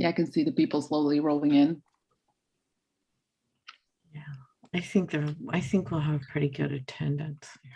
Yeah, I can see the people slowly rolling in. Yeah, I think we'll have pretty good attendance here.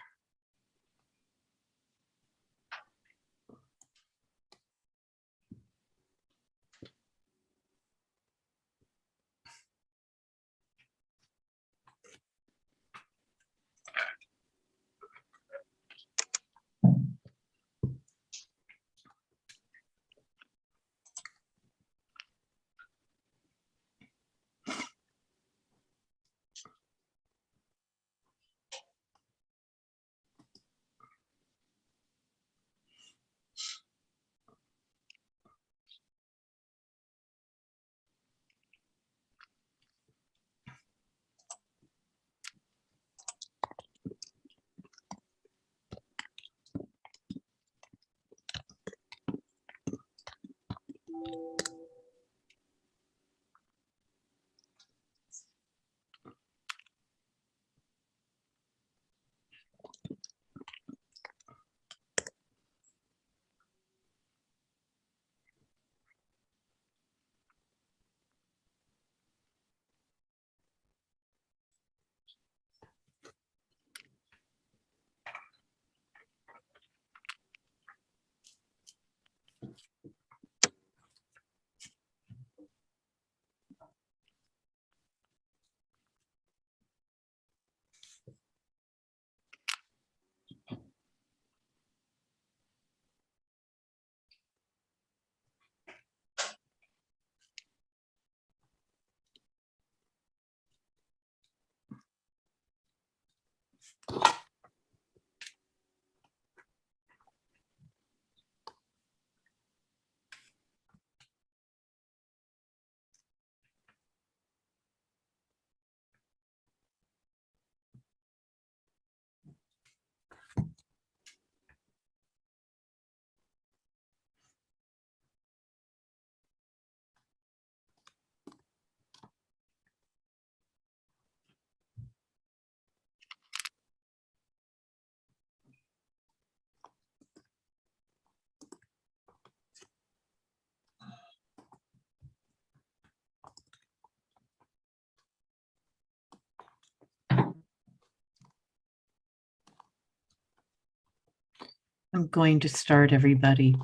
I'm going to start, everybody.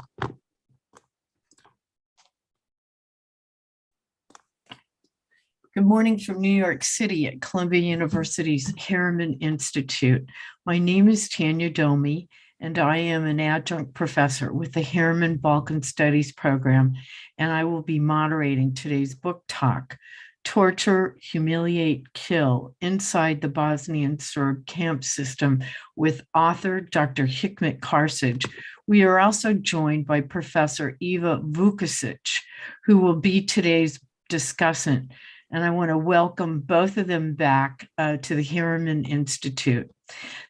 Good morning from New York City at Columbia University's Harriman Institute. My name is Tanya Domi, and I am an adjunct professor with the Harriman Balkan Studies program, and I will be moderating today's book talk, Torture, Humiliate, Kill, Inside the Bosnian Serb Camp System, with author Dr. Hikmet Karčić. We are also joined by Professor Iva Vukusic, who will be today's discussant. And I want to welcome both of them back to the Harriman Institute.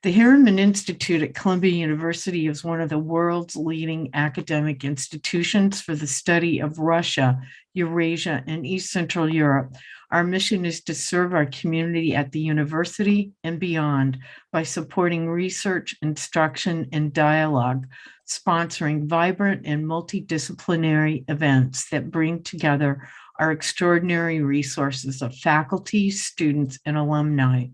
The Harriman Institute at Columbia University is one of the world's leading academic institutions for the study of Russia, Eurasia, and East Central Europe. Our mission is to serve our community at the university and beyond by supporting research, instruction, and dialogue, sponsoring vibrant and multidisciplinary events that bring together our extraordinary resources of faculty, students, and alumni.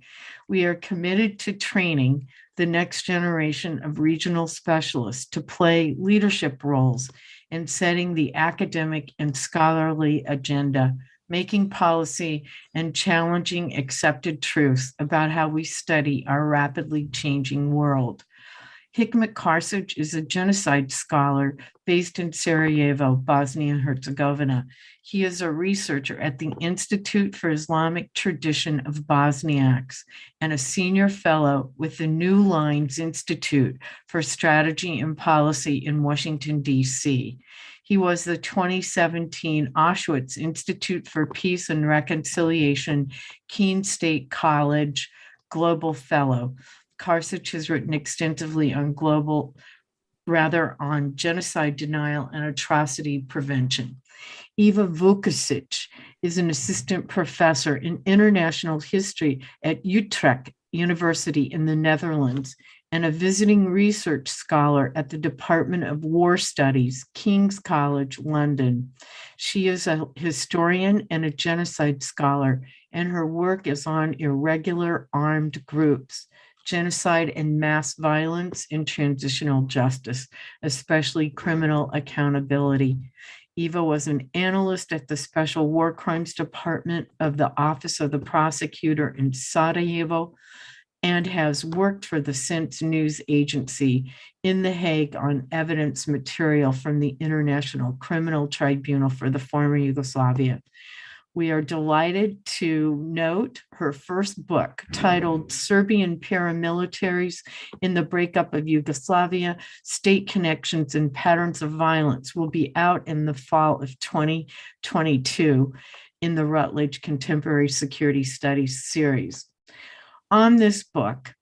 We are committed to training the next generation of regional specialists to play leadership roles in setting the academic and scholarly agenda, making policy, and challenging accepted truths about how we study our rapidly changing world. Hikmet Karčić is a genocide scholar based in Sarajevo, Bosnia and Herzegovina. He is a researcher at the Institute for Islamic Tradition of Bosniaks and a senior fellow with the New Lines Institute for Strategy and Policy in Washington, D.C. He was the 2017 Auschwitz Institute for Peace and Reconciliation Keene State College Global Fellow. Karčić has written extensively on on genocide denial and atrocity prevention. Iva Vukusic is an assistant professor in international history at Utrecht University in the Netherlands and a visiting research scholar at the Department of War Studies, King's College, London. She is a historian and a genocide scholar, and her work is on irregular armed groups, genocide and mass violence in transitional justice, especially criminal accountability. Eva was an analyst at the Special War Crimes Department of the Office of the Prosecutor in Sarajevo and has worked for the Sense News Agency in The Hague on evidence material from the International Criminal Tribunal for the former Yugoslavia. We are delighted to note her first book, titled Serbian Paramilitaries in the Breakup of Yugoslavia, State Connections and Patterns of Violence, will be out in the fall of 2022 in the Routledge Contemporary Security Studies series. On this book,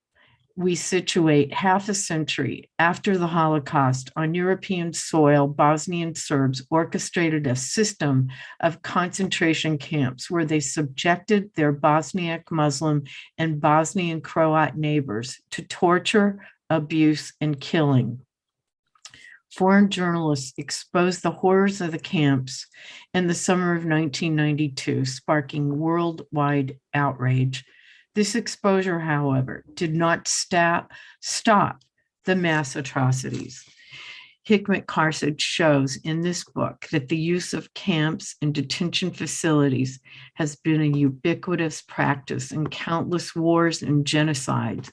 we situate half a century after the Holocaust on European soil. Bosnian Serbs orchestrated a system of concentration camps where they subjected their Bosniak Muslim and Bosnian Croat neighbors to torture, abuse, and killing. Foreign journalists exposed the horrors of the camps in the summer of 1992, sparking worldwide outrage. This exposure, however, did not stop the mass atrocities. Hikmet Karčić shows in this book that the use of camps and detention facilities has been a ubiquitous practice in countless wars and genocides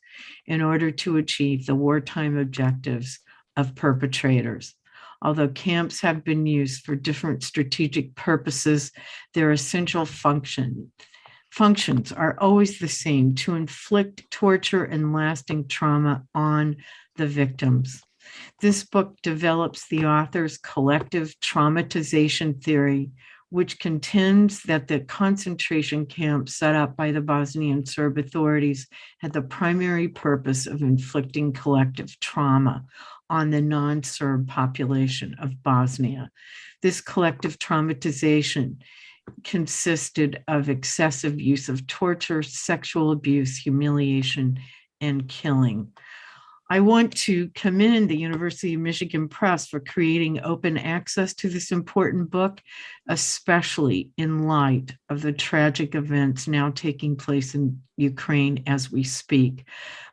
in order to achieve the wartime objectives of perpetrators. Although camps have been used for different strategic purposes, their essential functions are always the same: to inflict torture and lasting trauma on the victims. This book develops the author's collective traumatization theory, which contends that the concentration camps set up by the Bosnian Serb authorities had the primary purpose of inflicting collective trauma on the non-Serb population of Bosnia. This collective traumatization consisted of excessive use of torture, sexual abuse, humiliation, and killing. I want to commend the University of Michigan Press for creating open access to this important book, especially in light of the tragic events now taking place in Ukraine as we speak.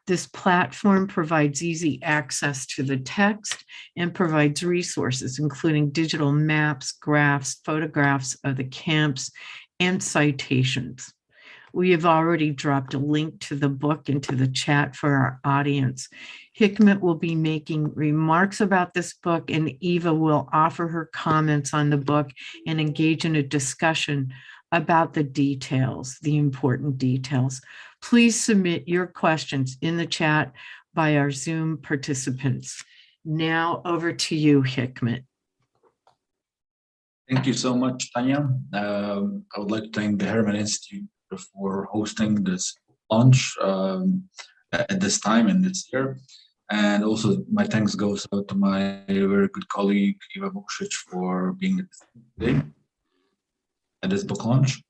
This platform provides easy access to the text and provides resources, including digital maps, graphs, photographs of the camps, and citations. We have already dropped a link to the book into the chat for our audience. Hikmet will be making remarks about this book, and Eva will offer her comments on the book and engage in a discussion about the details, the important details. Please submit your questions in the chat by our Zoom participants. Now over to you, Hikmet. Thank you so much, Tanya. I would like to thank the Harriman Institute for hosting this launch at this time and this year. And also my thanks goes out to my very good colleague, Eva Vucic, for being today at this book launch.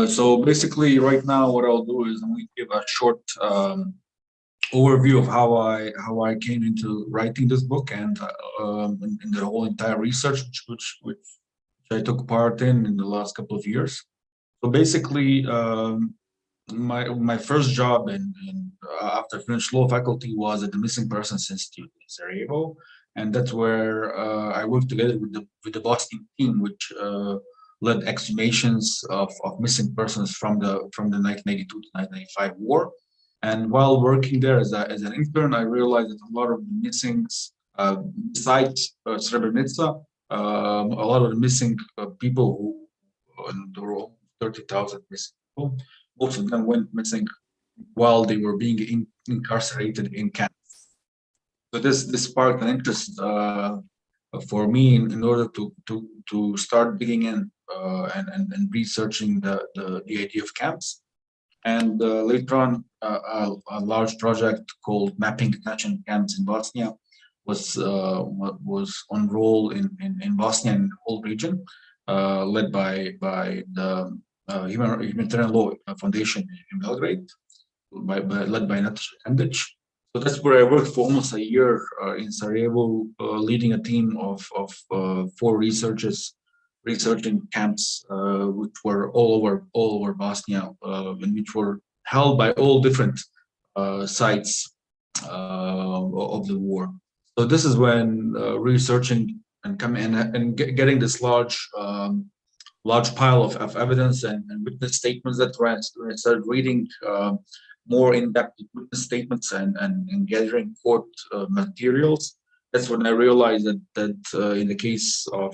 So basically right now what I'll do is I'm going to give a short overview of how I came into writing this book and in the whole entire research which I took part in the last couple of years. So basically, my first job after finished law faculty was at the Missing Persons Institute in Sarajevo, and that's where I worked together with the Bosnian team, which led exhumations of missing persons from the 1992 to 1995 war. And while working there as an intern, I realized that a lot of the missings, besides Srebrenica, a lot of the missing people there were 30,000 missing people. Most of them went missing while they were being incarcerated in camps. So this sparked an interest for me in order to start digging in and researching the idea of camps. And later on, a large project called Mapping Detention Camps in Bosnia was on roll in Bosnia and the whole region, led by the Humanitarian Law Foundation in Belgrade, led by Nataša Kandić. So that's where I worked for almost a year in Sarajevo, leading a team of 4 researchers researching camps which were all over Bosnia, and which were held by all different sites of the war. So this is when researching and coming and getting this large pile of evidence and witness statements that I started reading more in-depth witness statements and gathering court materials. That's when I realized that in the case of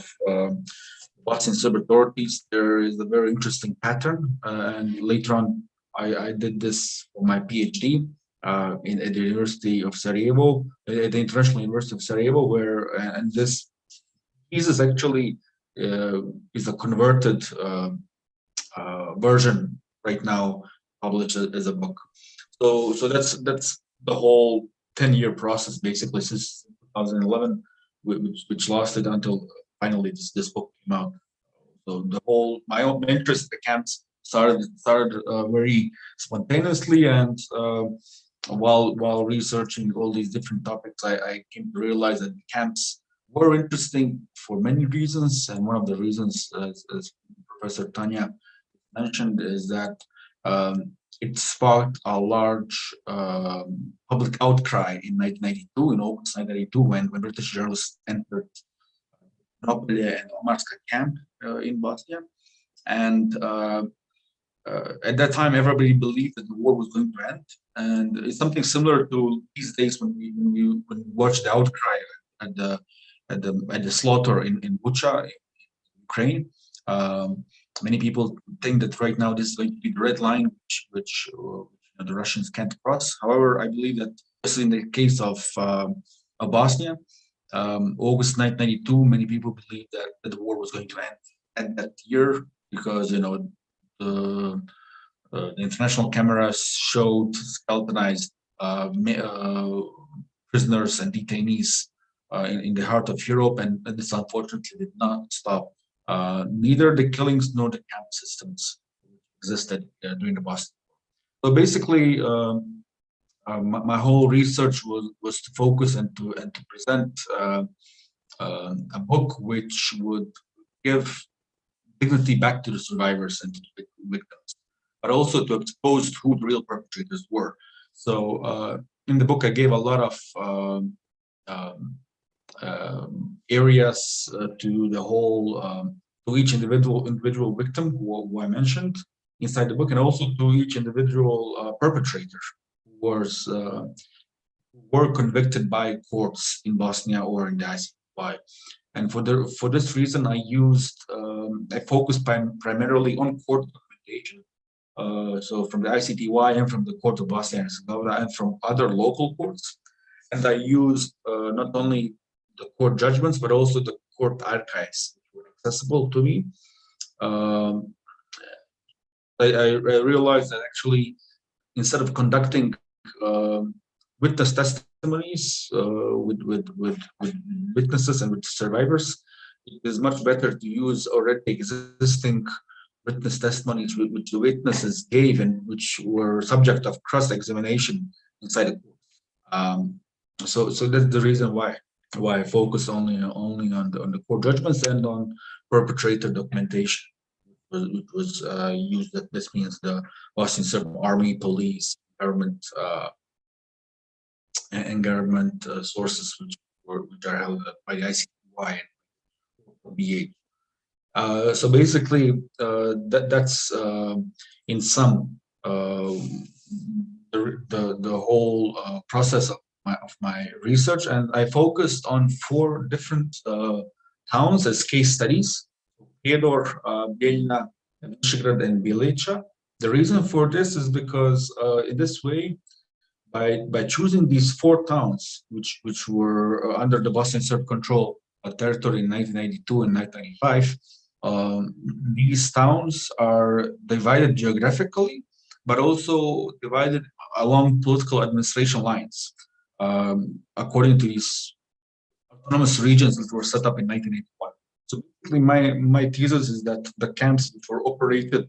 Bosnian Serb authorities, there is a very interesting pattern. And later on, I did this for my PhD at the University of Sarajevo, at the International University of Sarajevo, where and this thesis actually is a converted version right now, published as a book. So that's the whole 10-year process basically since 2011, which lasted until finally this book came out. So my own interest in the camps started very spontaneously, and while researching all these different topics, I came to realize that the camps were interesting for many reasons, and one of the reasons, as Professor Tanya mentioned, is that it sparked a large public outcry in 1992, in August 1992, when British journalists entered Nobilje and Omarska camp in Bosnia. And at that time, everybody believed that the war was going to end. And it's something similar to these days when you watch the outcry at the slaughter in Bucha, in Ukraine. Many people think that right now this is going to be the red line, which the Russians can't cross. However, I believe that, especially in the case of Bosnia, August 1992, many people believed that the war was going to end at that year because the international cameras showed skeletonized prisoners and detainees in the heart of Europe, and this unfortunately did not stop neither the killings nor the camp systems existed during the Bosnian War. So basically, my whole research was to focus and to present a book which would give dignity back to the survivors and to the victims, but also to expose who the real perpetrators were. So in the book, I gave a lot of areas to the whole to each individual victim who I mentioned inside the book, and also to each individual perpetrator who were convicted by courts in Bosnia or in the ICTY. And for this reason, I focused primarily on court documentation. So from the ICTY and from the Court of Bosnia and Herzegovina and from other local courts. And I used not only the court judgments, but also the court archives which were accessible to me. I realized that actually, instead of conducting witness testimonies with witnesses and with survivors, it is much better to use already existing witness testimonies which the witnesses gave and which were subject of cross-examination inside the court. So that's the reason why I focus only on the court judgments and on perpetrator documentation, which was used. This means the Bosnian Serb army, police, government, and government sources which are held by the ICTY and BH. So basically, that's in sum the whole process of my research, and I focused on 4 different towns as case studies: Prijedor, Bijeljina, Višegrad, and Bileća. The reason for this is because in this way, by choosing these 4 towns, which were under the Bosnian Serb control territory in 1992 and 1995, these towns are divided geographically, but also divided along political administration lines, according to these autonomous regions that were set up in 1981. So basically, my thesis is that the camps which were operated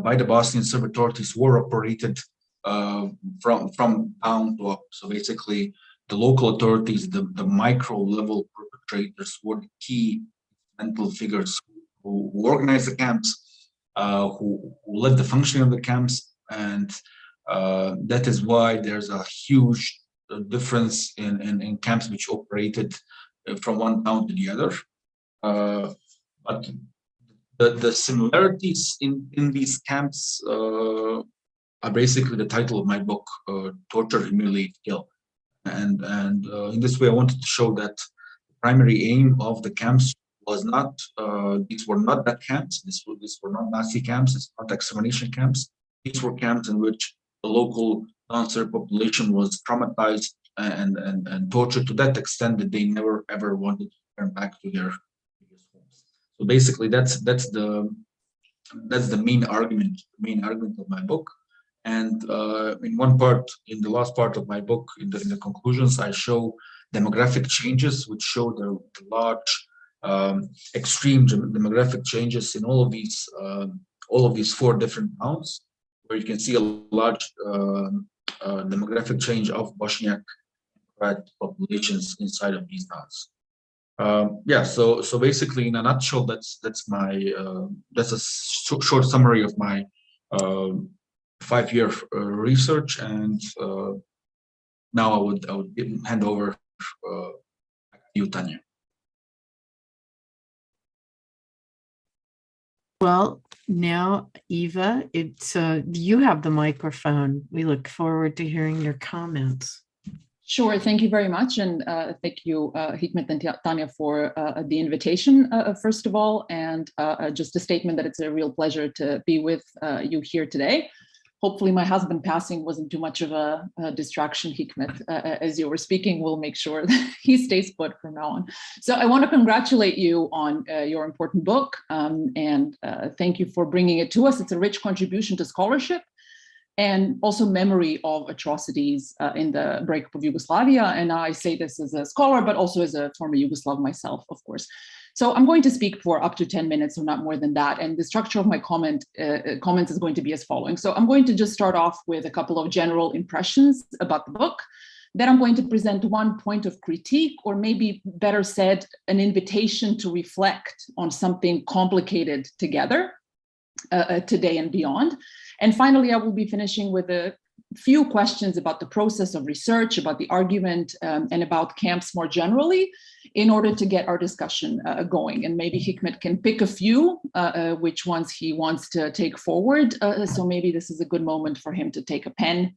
by the Bosnian Serb authorities were operated from down to up. So basically, the local authorities, the micro level perpetrators, were the key mental figures who organized the camps, who led the functioning of the camps, and that is why there's a huge difference in camps which operated from one town to the other. But the similarities in these camps are basically the title of my book, Torture, Humiliate, Kill. And in this way, I wanted to show that the primary aim of the camps was not, these were not death camps, these were not Nazi camps, it's not extermination camps. These were camps in which the local non-Serb population was traumatized and tortured to that extent that they never ever wanted to turn back to their previous homes. So basically, that's the main argument of my book. And in one part, in the last part of my book, in the conclusions, I show demographic changes, which show the large, extreme demographic changes in all of these 4 different towns, where you can see a large demographic change of Bosniak populations inside of these towns. Yeah, so basically, in a nutshell, that's a short summary of my 5-year research, and now I would hand over to you, Tanya. Well, now, Eva, it's you have the microphone. We look forward to hearing your comments. Sure, thank you very much. And thank you, Hikmet and Tanya, for the invitation, first of all, and just a statement that it's a real pleasure to be with you here today. Hopefully my husband passing wasn't too much of a distraction, Hikmet. As you were speaking, we'll make sure that he stays put from now on. So I want to congratulate you on your important book, and thank you for bringing it to us. It's a rich contribution to scholarship and also memory of atrocities in the breakup of Yugoslavia. And I say this as a scholar, but also as a former Yugoslav myself, of course. So I'm going to speak for up to 10 minutes, or not more than that. And the structure of my comments is going to be as following. So I'm going to just start off with a couple of general impressions about the book. Then I'm going to present one point of critique, or maybe better said, an invitation to reflect on something complicated together today and beyond. And finally, I will be finishing with a few questions about the process of research, about the argument, and about camps more generally, in order to get our discussion going. And maybe Hikmet can pick a few, which ones he wants to take forward. So maybe this is a good moment for him to take a pen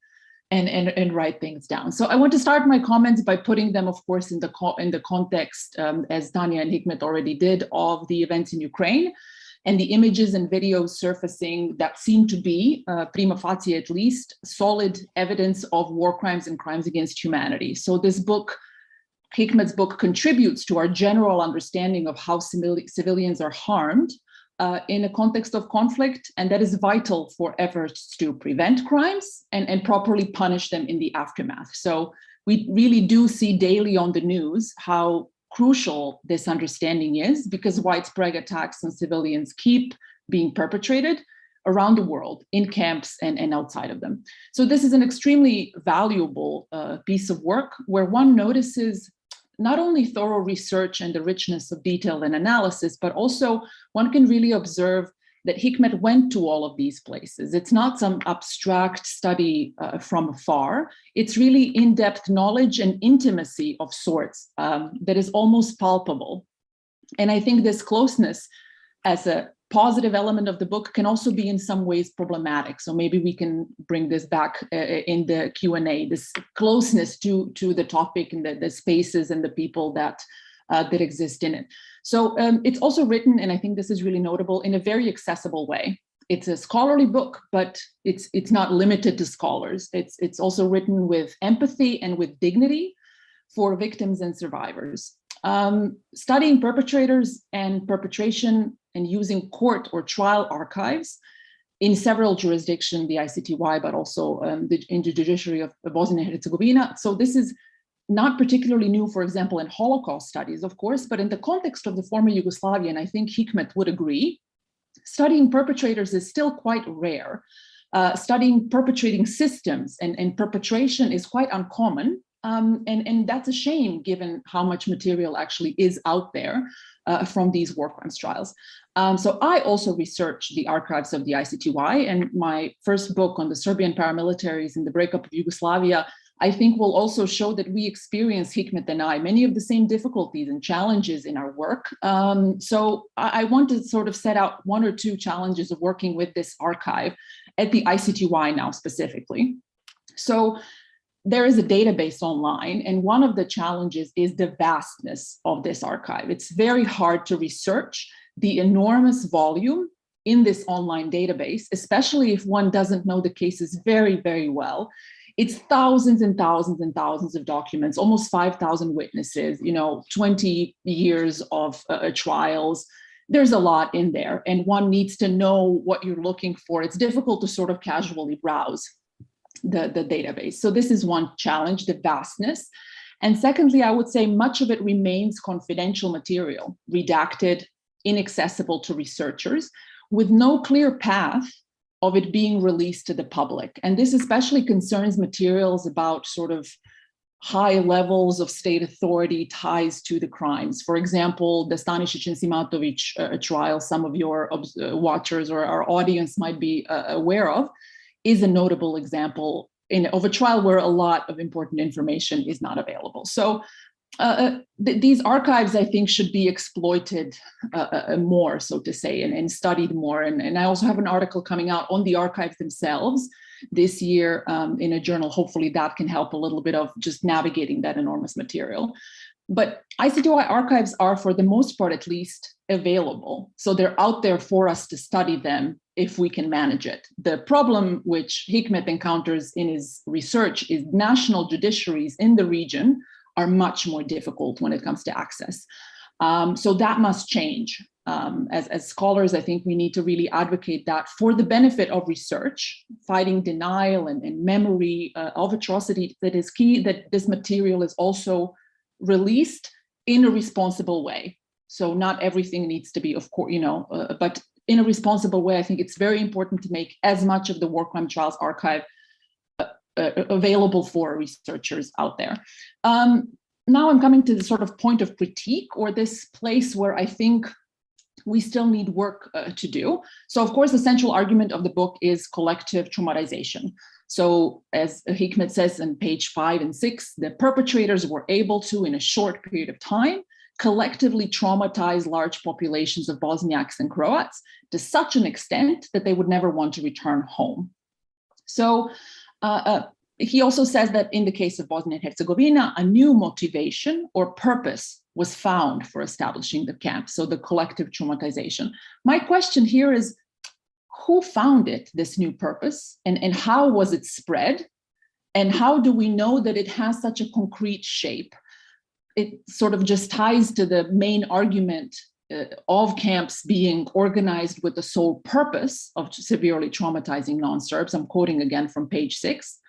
and write things down. So I want to start my comments by putting them, of course, in the context, as Tanya and Hikmet already did, of the events in Ukraine, and the images and videos surfacing that seem to be, prima facie at least, solid evidence of war crimes and crimes against humanity. So this book, Hikmet's book, contributes to our general understanding of how civilians are harmed in a context of conflict, and that is vital for efforts to prevent crimes and properly punish them in the aftermath. So we really do see daily on the news how crucial this understanding is, because widespread attacks on civilians keep being perpetrated around the world, in camps and outside of them. So this is an extremely valuable piece of work, where one notices not only thorough research and the richness of detail and analysis, but also one can really observe that Hikmet went to all of these places. It's not some abstract study from afar. It's really in-depth knowledge and intimacy of sorts that is almost palpable. And I think this closeness, as a positive element of the book, can also be in some ways problematic. So maybe we can bring this back in the Q&A, this closeness to the topic and the spaces and the people that exist in it. So it's also written, and I think this is really notable, in a very accessible way. It's a scholarly book, but it's not limited to scholars. It's also written with empathy and with dignity for victims and survivors. Studying perpetrators and perpetration and using court or trial archives in several jurisdictions, the ICTY, but also in the judiciary of Bosnia and Herzegovina. So this is not particularly new, for example, in Holocaust studies, of course, but in the context of the former Yugoslavia, and I think Hikmet would agree, studying perpetrators is still quite rare. studying perpetrating systems, and perpetration is quite uncommon. And that's a shame given how much material actually is out there from these war crimes trials. So I also researched the archives of the ICTY, and my first book on the Serbian paramilitaries in the breakup of Yugoslavia, I think, will also show that we experience, Hikmet and I, many of the same difficulties and challenges in our work. So I want to sort of set out one or two challenges of working with this archive at the ICTY now specifically. So there is a database online, and one of the challenges is the vastness of this archive. It's very hard to research the enormous volume in this online database, especially if one doesn't know the cases very, very well. It's thousands and thousands and thousands of documents, almost 5,000 witnesses, 20 years of trials. There's a lot in there, and one needs to know what you're looking for. It's difficult to sort of casually browse the database. So this is one challenge, the vastness. And secondly, I would say much of it remains confidential material, redacted, inaccessible to researchers, with no clear path of it being released to the public. And this especially concerns materials about sort of high levels of state authority ties to the crimes. For example, the Stanišić and Simatović trial, some of your watchers or our audience might be aware of, is a notable example of a trial where a lot of important information is not available. So these archives, I think, should be exploited more, so to say, and studied more. And I also have an article coming out on the archives themselves this year in a journal. Hopefully that can help a little bit of just navigating that enormous material. But ICTY archives are, for the most part at least, available. So they're out there for us to study them if we can manage it. The problem which Hikmet encounters in his research is national judiciaries in the region are much more difficult when it comes to access. So that must change. As scholars, I think we need to really advocate that for the benefit of research, fighting denial and memory of atrocity, that is key, that this material is also released in a responsible way. So not everything needs to be, of course, but in a responsible way. I think it's very important to make as much of the War Crime Trials archive available for researchers out there. Now I'm coming to the sort of point of critique, or this place where I think we still need work to do. So of course, the central argument of the book is collective traumatization. So as Hikmet says in page 5 and 6, the perpetrators were able to, in a short period of time, collectively traumatize large populations of Bosniaks and Croats to such an extent that they would never want to return home. So he also says that in the case of Bosnia and Herzegovina, a new motivation or purpose was found for establishing the camp, so the collective traumatization. My question here is, who found it, this new purpose, and how was it spread? And how do we know that it has such a concrete shape? It sort of just ties to the main argument of camps being organized with the sole purpose of severely traumatizing non-Serbs. I'm quoting again from page 6.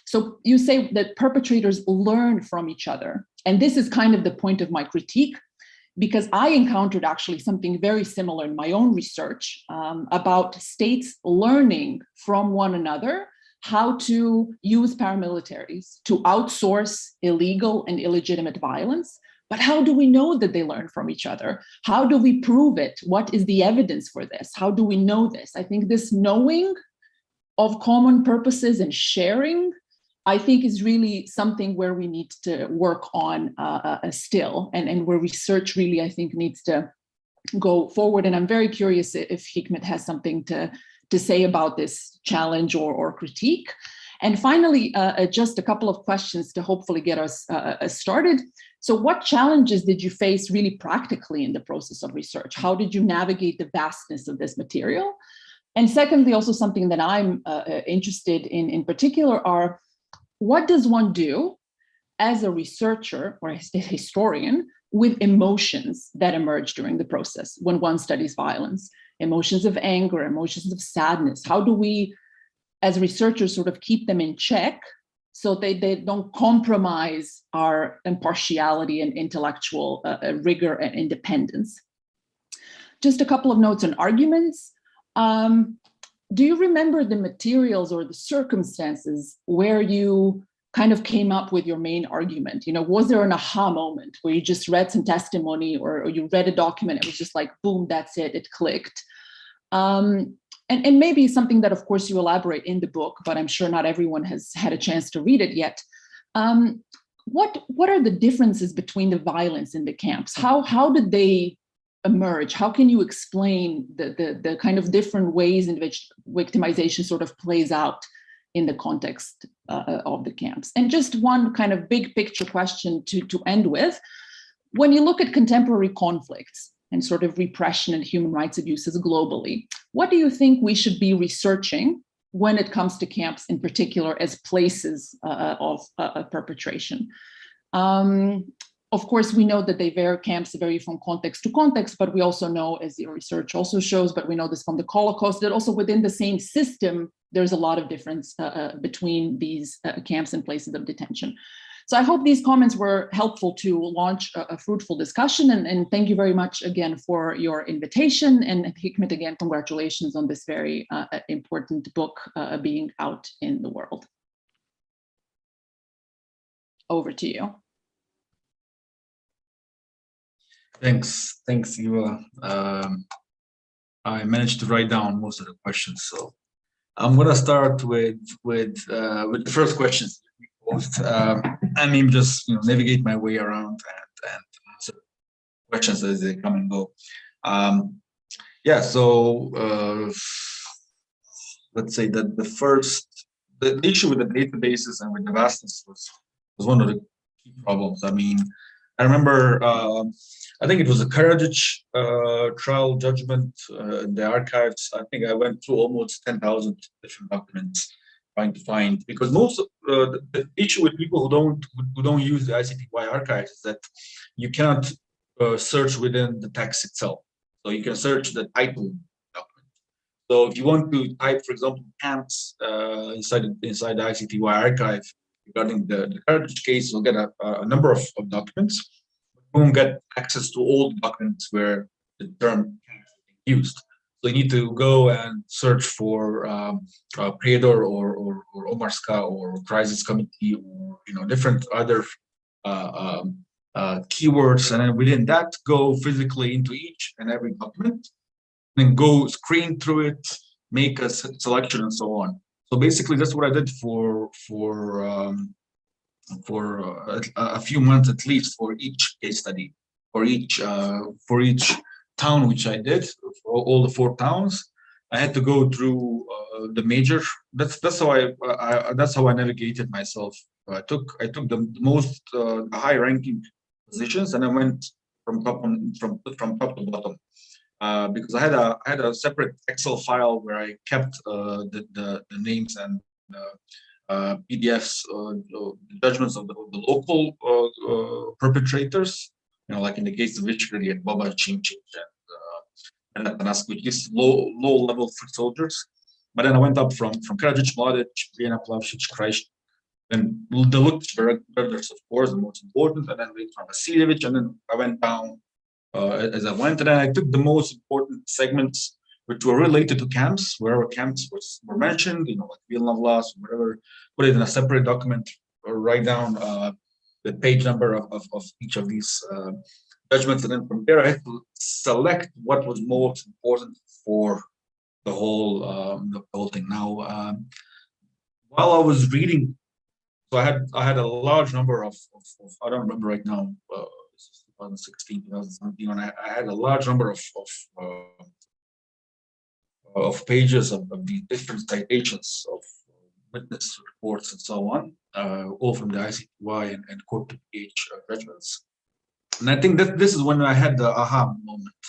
So you say that perpetrators learn from each other. And this is kind of the point of my critique, because I encountered actually something very similar in my own research about states learning from one another how to use paramilitaries to outsource illegal and illegitimate violence. But how do we know that they learn from each other? How do we prove it? What is the evidence for this? How do we know this? I think this knowing of common purposes and sharing, I think, is really something where we need to work on still, and where research really, I think, needs to go forward. And I'm very curious if Hikmet has something to say about this challenge or critique. And finally, just a couple of questions to hopefully get us started. So what challenges did you face really practically in the process of research? How did you navigate the vastness of this material? And secondly, also something that I'm interested in particular are, what does one do as a researcher or a historian with emotions that emerge during the process when one studies violence? Emotions of anger, emotions of sadness. How do we, as researchers, sort of keep them in check so they don't compromise our impartiality and intellectual rigor and independence? Just a couple of notes on arguments. do you remember the materials or the circumstances where you kind of came up with your main argument? You know, was there an aha moment where you just read some testimony or you read a document, it was just like, boom, that's it, it clicked? And maybe something that, of course, you elaborate in the book, but I'm sure not everyone has had a chance to read it yet. What are the differences between the violence in the camps? How did they emerge? How can you explain the kind of different ways in which victimization sort of plays out in the context of the camps? And just one kind of big picture question to end with. When you look at contemporary conflicts and sort of repression and human rights abuses globally, what do you think we should be researching when it comes to camps in particular as places of perpetration? Of course, we know that camps vary from context to context, but we also know, as your research also shows, but we know this from the Holocaust, that also within the same system, there's a lot of difference between these camps and places of detention. So I hope these comments were helpful to launch a fruitful discussion. And thank you very much again for your invitation. And Hikmet, again, congratulations on this very important book being out in the world. Over to you. Thanks, Eva. I managed to write down most of the questions, so I'm gonna start with the first questions. I mean, just navigate my way around and answer questions as they come and go. Yeah, so let's say that the issue with the databases and with the vastness was one of the key problems. I mean, I remember I think it was a Karčić trial judgment in the archives. I think I went through almost 10,000 different documents trying to find, because most of the issue with people who don't use the ICTY archives is that you cannot search within the text itself. So you can search the title document. So if you want to type, for example, camps inside the ICTY archive regarding the Karčić case, you'll get a number of documents. You won't get access to all the documents where the term camps is used. So you need to go and search for Predor or Omarska or Crisis Committee or different other keywords, and then within that go physically into each and every document, then go screen through it, make a selection, and so on. So basically, that's what I did for a few months at least for each case study, for each town which I did, for all the 4 towns. I had to go through the major. That's how I navigated myself. I took the most high-ranking positions, and I went from top to bottom because I had a separate Excel file where I kept the names and PDFs, judgments of the local perpetrators. Like in the case of Vichkari and Baba Chimchich and Atanask, which is low-level foot soldiers. But then I went up from Karčić, Mladić, Vijena, Plavšić, Krajić, and the Lukić brothers, of course, the most important, and then from Vasiljević, and then I went down as I went, and then I took the most important segments which were related to camps, wherever camps were mentioned, like Vilna Vlas, whatever, put it in a separate document or write down the page number of each of these judgments, and then from there I had to select what was most important for the whole thing. Now, while I was reading, so I had a large number of I don't remember right now. This is 2016, 2017, and I had a large number of pages of the different citations of witness reports and so on, all from the ICTY and court to PH judgments. And I think that this is when I had the aha moment,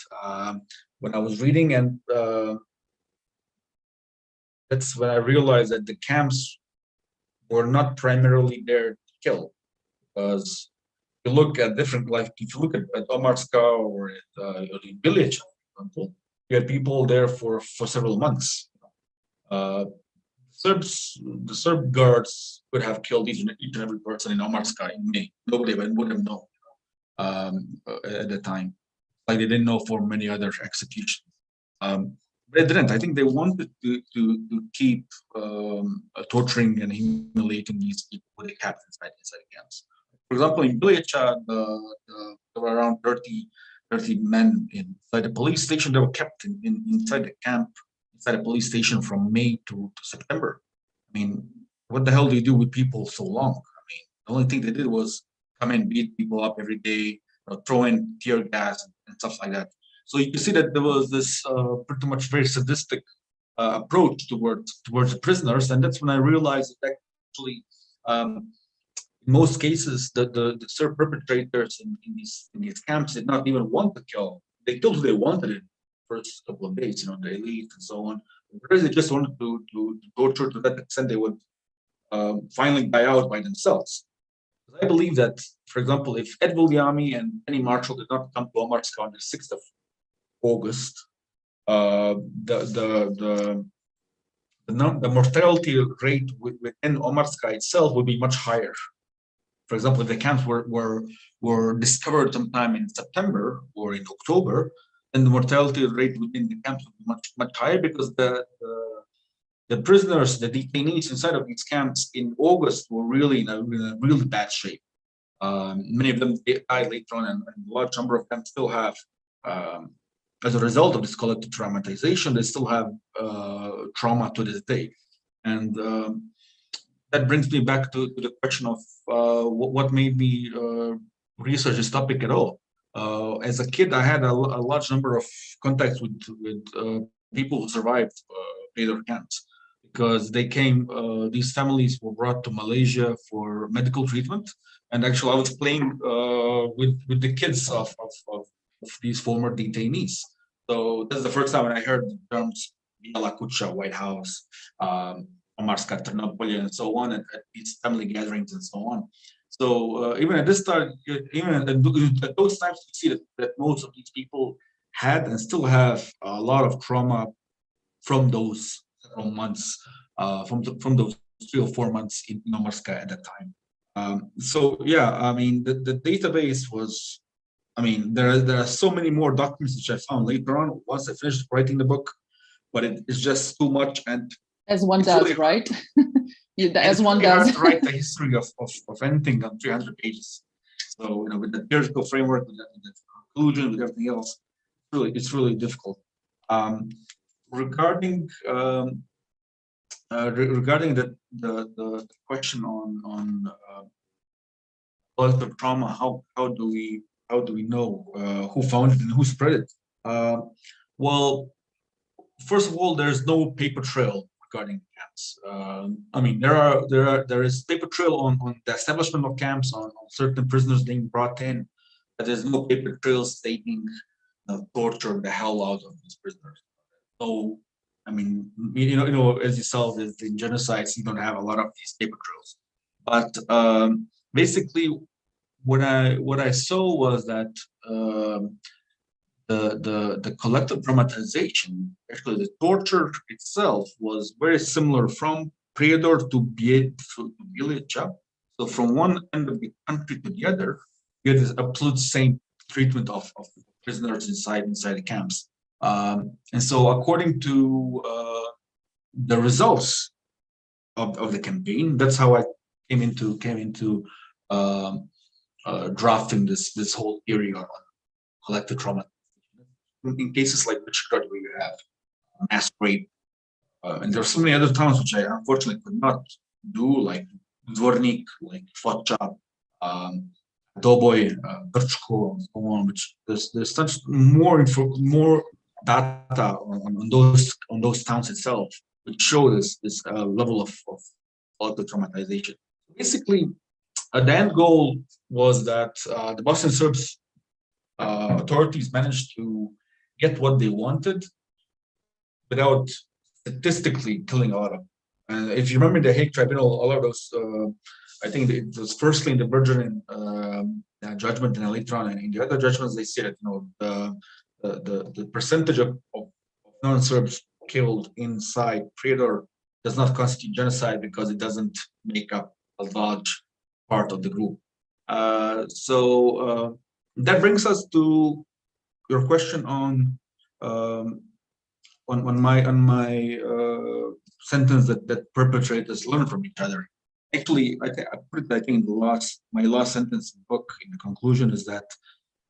when I was reading, and that's when I realized that the camps were not primarily there to kill, because if you look at different, like if you look at Omarska or in Village, for example, you had people there for several months. The Serb guards could have killed each and every person in Omarska in May. Nobody would have known at the time. Like they didn't know for many other executions. But it didn't. I think they wanted to keep torturing and humiliating these people with the caps inside camps. For example, in Humiliate, there were around 30 men inside the police station. They were kept inside the camp, inside a police station from May to September. I mean, what the hell do you do with people so long? I mean, the only thing they did was come and beat people up every day, throw in tear gas and stuff like that. So you see that there was this pretty much very sadistic approach towards the prisoners, and that's when I realized that actually, in most cases, the Serb perpetrators in these camps did not even want to kill. They killed who they wanted in the first couple of days, the elite and so on. Whereas they just wanted to torture to that extent, they would finally die out by themselves. I believe that, for example, if Ed Viliami and Penny Marshall did not come to Omarska on the 6th of August, the mortality rate within Omarska itself would be much higher. For example, if the camps were discovered sometime in September or in October, then the mortality rate within the camps would be much higher, because the prisoners, the detainees inside of these camps in August were really in a really bad shape. Many of them died later on, and a large number of them still have, as a result of this collective traumatization, they still have trauma to this day. And that brings me back to the question of what made me research this topic at all. As a kid, I had a large number of contacts with people who survived Predator camps, because they came, these families were brought to Malaysia for medical treatment. And actually, I was playing with the kids of these former detainees. So this is the first time when I heard the terms Biala Kucha, White House, Omarska, Ternopolje, and so on, at these family gatherings and so on. So even at this time, even at those times, you see that most of these people had and still have a lot of trauma from those several months, from those 3 or 4 months in Omarska at that time. So yeah, I mean, the database was, I mean, there are so many more documents which I found later on once I finished writing the book, but it's just too much. And as one does, really, right? As one does. Hard to write the history of anything on 300 pages. So with the theoretical framework, with the conclusion, with everything else, it's really difficult. Regarding the question on collective trauma, how do we know who found it and who spread it? Well, first of all, there's no paper trail regarding camps. I mean, there is paper trail on the establishment of camps, on certain prisoners being brought in, but there's no paper trail stating torture the hell out of these prisoners. So, I mean, as you saw in genocides, you don't have a lot of these paper trails. But basically, what I saw was that the collective traumatization, actually the torture itself, was very similar from Prijedor to Bjelica. So from one end of the country to the other, you get this absolute same treatment of prisoners inside the camps. And so according to the results of the campaign, that's how I came into drafting this whole theory on collective trauma. In cases like Visegrad, where you have mass rape, and there are so many other towns which I unfortunately could not do, like Dvornik, like Foča, Doboj, Brčko, and so on. Which there's such more data on those towns itself, which show this level of collective traumatization. Basically, the end goal was that the Bosnian Serbs authorities managed to get what they wanted without statistically killing a lot of them. If you remember the Hague Tribunal, all of those, I think it was firstly in the Bergeron judgment, and later on in the other judgments, they said that the percentage of non-Serbs killed inside Prijedor does not constitute genocide because it doesn't make up a large part of the group. So that brings us to your question on on my sentence that perpetrators learn from each other. Actually, I put it, I think, in my last sentence in the book, in the conclusion, is that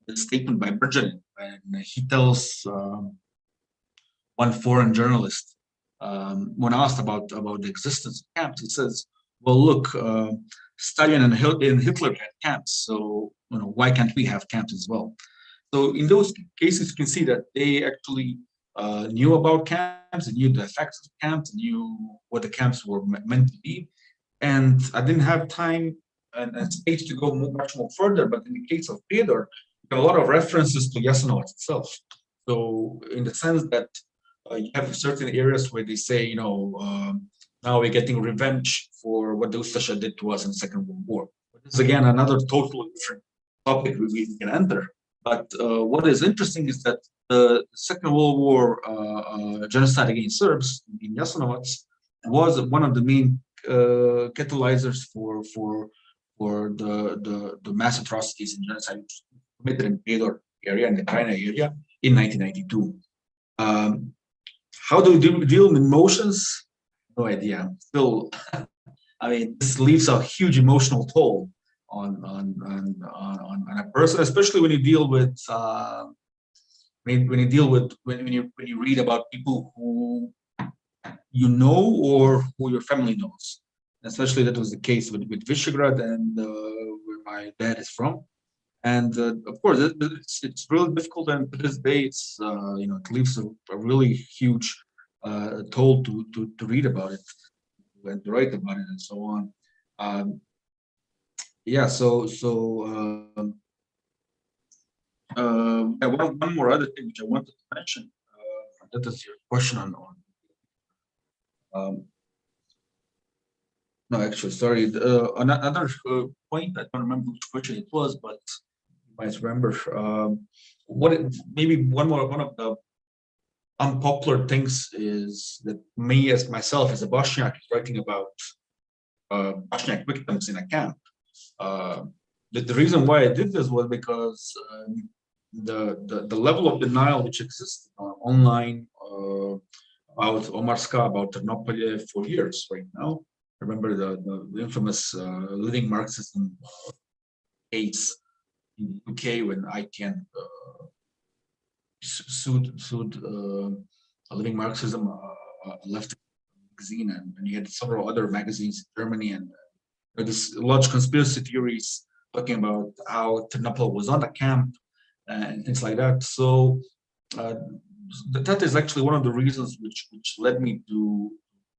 the statement by Bergeron, when he tells one foreign journalist, when asked about the existence of camps, he says, well, look, Stalin and Hitler had camps, so why can't we have camps as well? So in those cases, you can see that they actually knew about camps, and knew the effects of camps, knew what the camps were meant to be. And I didn't have time and space to go much more further, but in the case of Pedor, there are a lot of references to Jasenovac itself. So in the sense that you have certain areas where they say, now we're getting revenge for what the Ustasha did to us in the Second World War. This is again another totally different topic we can enter. But what is interesting is that the Second World War genocide against Serbs in Jasenovac was one of the main catalyzers for the mass atrocities and genocide committed in Pedor area and the Krajina area in 1992. How do we deal with emotions? No idea. Still, I mean, this leaves a huge emotional toll on a person, especially when you deal with when you read about people who you know or who your family knows. Especially that was the case with Visegrad and where my dad is from. And of course, it's really difficult, and to this day, it leaves a really huge toll to read about it and to write about it and so on. One more other thing which I wanted to mention. That is your question on. No, actually, sorry. Another point, I don't remember which question it was, but you might remember. Maybe one of the unpopular things is that me, as myself, as a Bosniak, writing about Bosniak victims in a camp. The reason why I did this was because the level of denial which exists online about Omarska, about Ternopolje for years right now. I remember the infamous living Marxism case in the UK when ITN sued living Marxism, a left magazine, and you had several other magazines in Germany, and this large conspiracy theories talking about how Ternopil was on the camp and things like that. So that is actually one of the reasons which led me to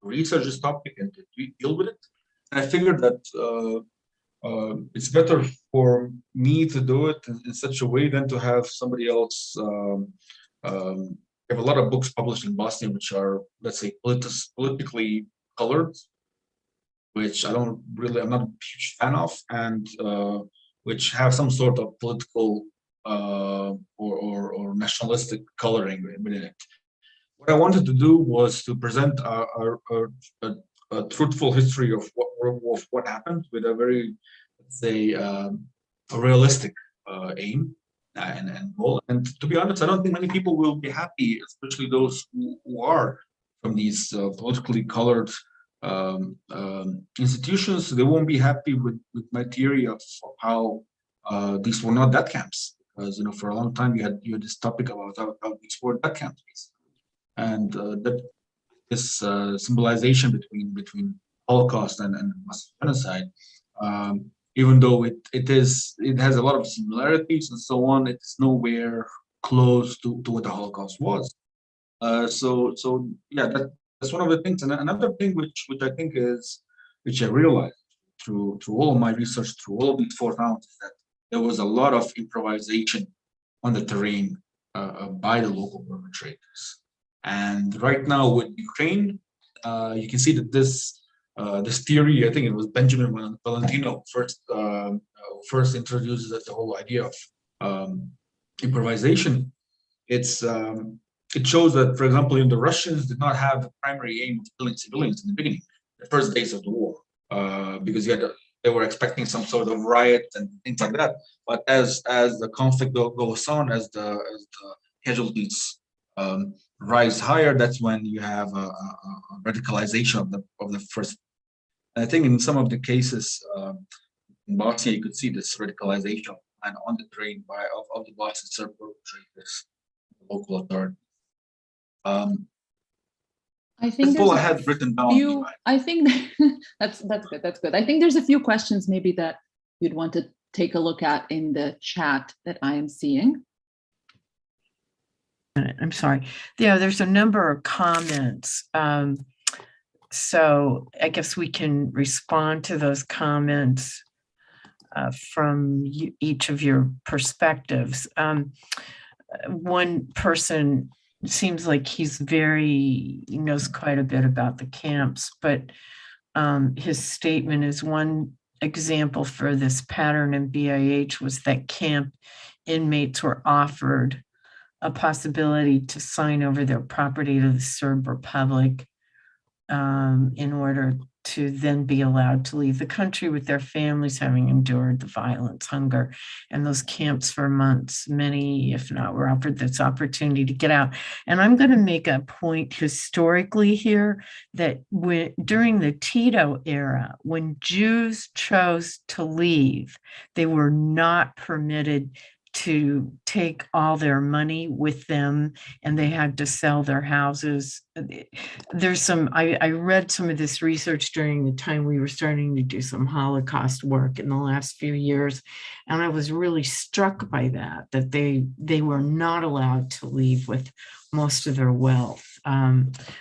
research this topic and to deal with it. And I figured that it's better for me to do it in such a way than to have somebody else. We have a lot of books published in Bosnia which are, let's say, politically colored, which I'm not a huge fan of, and which have some sort of political or nationalistic coloring within it. What I wanted to do was to present a truthful history of what happened with a very, let's say, a realistic aim and goal. And to be honest, I don't think many people will be happy, especially those who are from these politically colored institutions. They won't be happy with my theory of how these were not death camps, because for a long time you had this topic about how these were death camps, and that this symbolization between Holocaust and mass genocide, even though it has a lot of similarities and so on, it's nowhere close to what the Holocaust was. So yeah, that's one of the things. And another thing which I think which I realized through all of my research, through all of these 4 rounds, is that there was a lot of improvisation on the terrain by the local perpetrators. And right now with Ukraine, you can see that this theory, I think it was Benjamin Valentino first introduces the whole idea of improvisation. It shows that, for example, the Russians did not have the primary aim of killing civilians in the beginning, the first days of the war, because they were expecting some sort of riot and things like that. But as the conflict goes on, as the casualties rise higher, that's when you have a radicalization of the first. And I think in some of the cases in Bosnia, you could see this radicalization and on the train of the Bosnian Serb perpetrators, the local authority. I think that's all I had written down. I think that's good. That's good. I think there's a few questions maybe that you'd want to take a look at in the chat that I am seeing. I'm sorry. Yeah, there's a number of comments. So I guess we can respond to those comments from each of your perspectives. One person seems like he knows quite a bit about the camps, but his statement is one example for this pattern in BIH was that camp inmates were offered a possibility to sign over their property to the Serb Republic in order to then be allowed to leave the country with their families, having endured the violence, hunger, and those camps for months. Many, if not, were offered this opportunity to get out. And I'm going to make a point historically here that during the Tito era, when Jews chose to leave, they were not permitted to take all their money with them, and they had to sell their houses. There's I read some of this research during the time we were starting to do some Holocaust work in the last few years, and I was really struck by that they were not allowed to leave with most of their wealth.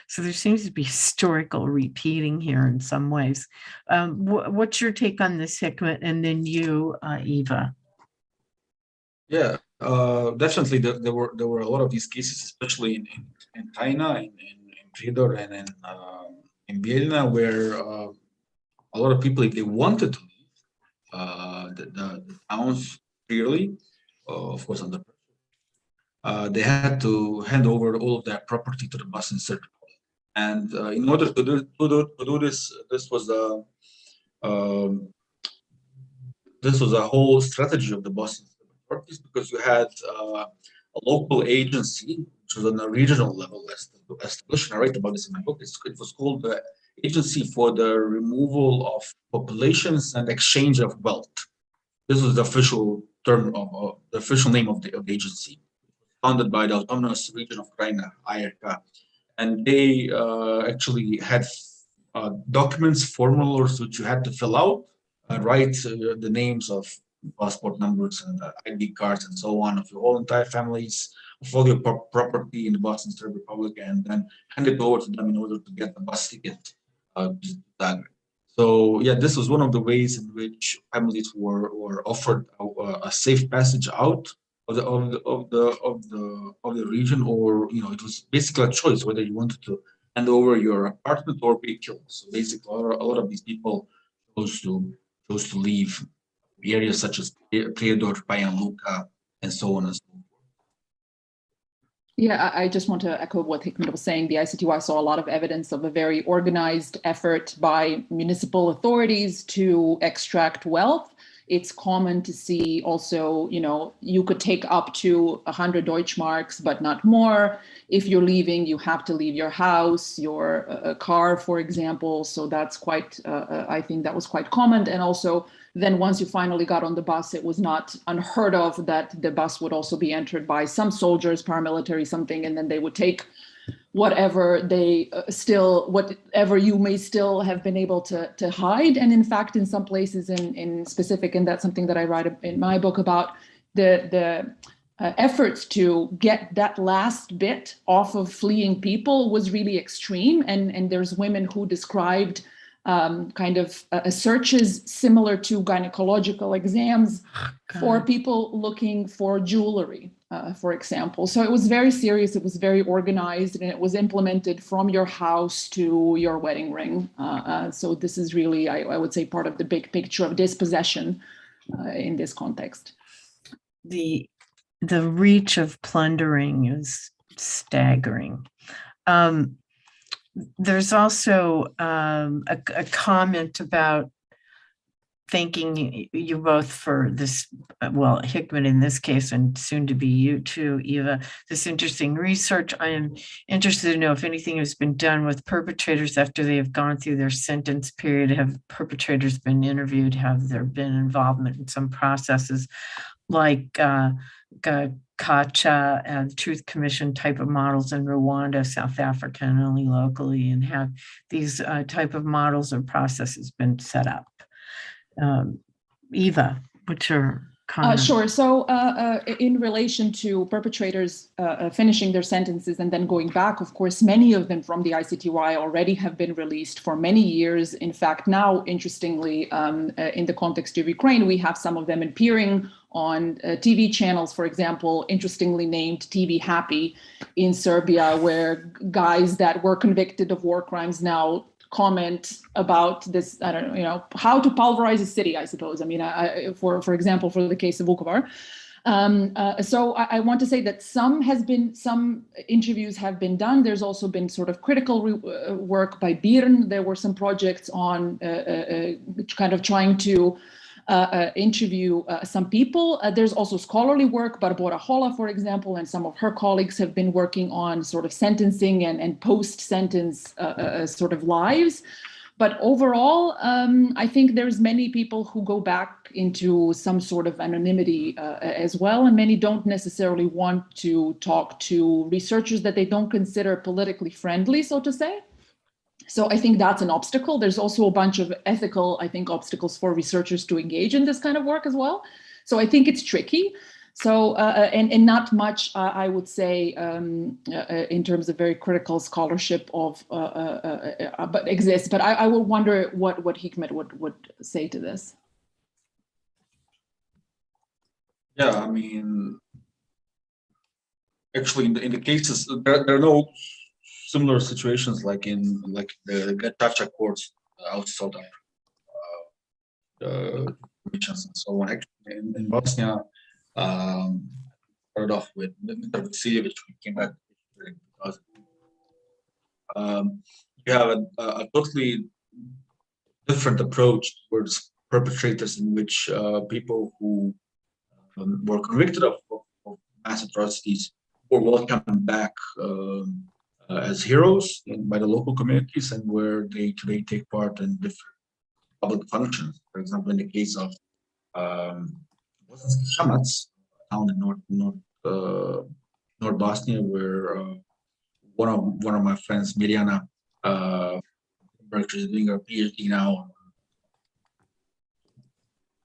So there seems to be historical repeating here in some ways. What's your take on this, Hikmet? And then you, Eva. Yeah, definitely. There were a lot of these cases, especially in Tajna, in Prijedor, and in Bijeljina, where a lot of people, if they wanted to leave the towns clearly, of course under pressure, they had to hand over all of their property to the Bosnian Serb Camp. And in order to do this, this was a whole strategy of the Bosnian authorities, because you had a local agency, which was on a regional level established, and I write about this in my book. It was called the Agency for the Removal of Populations and Exchange of Wealth. This was the official term of the official name of the agency, founded by the Autonomous Region of Krajina, IRK, and they actually had documents, formulas which you had to fill out, write the names of passport numbers and ID cards and so on of your whole entire families, of all your property in the Bosnian Serb Republic, and then hand it over to them in order to get the bus ticket to Zagreb. So yeah, this was one of the ways in which families were offered a safe passage out of the region, or it was basically a choice whether you wanted to hand over your apartment or be killed. So basically, a lot of these people chose to leave areas such as Prijedor, Banja Luka, and so on and so forth. Yeah, I just want to echo what Hikmet was saying. The ICTY saw a lot of evidence of a very organized effort by municipal authorities to extract wealth. It's common to see also, you could take up to 100 Deutschmarks, but not more. If you're leaving, you have to leave your house, your car, for example. So that's quite, I think that was quite common. And also, then once you finally got on the bus, it was not unheard of that the bus would also be entered by some soldiers, paramilitary, something, and then they would take whatever whatever you may still have been able to hide. And in fact, in some places in specific, and that's something that I write in my book about, the efforts to get that last bit off of fleeing people was really extreme. And there's women who described searches similar to gynecological exams for people looking for jewelry, for example. So it was very serious, it was very organized, and it was implemented from your house to your wedding ring. So this is really, I would say, part of the big picture of dispossession in this context. The reach of plundering is staggering. There's also a comment about thanking you both for this, well, Hikmet in this case, and soon to be you too, Eva, this interesting research. I am interested to know if anything has been done with perpetrators after they have gone through their sentence period. Have perpetrators been interviewed? Have there been involvement in some processes like CACHA and Truth Commission type of models in Rwanda, South Africa, and only locally, and have these type of models or processes been set up? Eva, what's your comment? Sure. So in relation to perpetrators finishing their sentences and then going back, of course, many of them from the ICTY already have been released for many years. In fact, now, interestingly, in the context of Ukraine, we have some of them appearing on TV channels, for example, interestingly named TV Happy in Serbia, where guys that were convicted of war crimes now comment about this, I don't know, how to pulverize a city, I suppose. I mean, for example, for the case of Vukovar. So I want to say that some interviews have been done. There's also been sort of critical work by BIRN. There were some projects on kind of trying to interview some people. There's also scholarly work. Barbora Hola, for example, and some of her colleagues have been working on sort of sentencing and post-sentence sort of lives. But overall, I think there's many people who go back into some sort of anonymity as well, and many don't necessarily want to talk to researchers that they don't consider politically friendly, so to say. So I think that's an obstacle. There's also a bunch of ethical, I think, obstacles for researchers to engage in this kind of work as well. So I think it's tricky. So, and not much, I would say, in terms of very critical scholarship but exists. But I will wonder what Hikmet would say to this. Yeah, I mean, actually, in the cases, there are no similar situations like in the Gacaca courts outside of commissions and so on. Actually, in Bosnia, started off with Mr. Vasiljevic, we came back in 2000. You have a totally different approach towards perpetrators, in which people who were convicted of mass atrocities were welcomed back as heroes by the local communities, and where they today take part in different public functions. For example, in the case of Bosanski Shamac, a town in North Bosnia, where one of my friends, Mirjana, is doing her PhD now.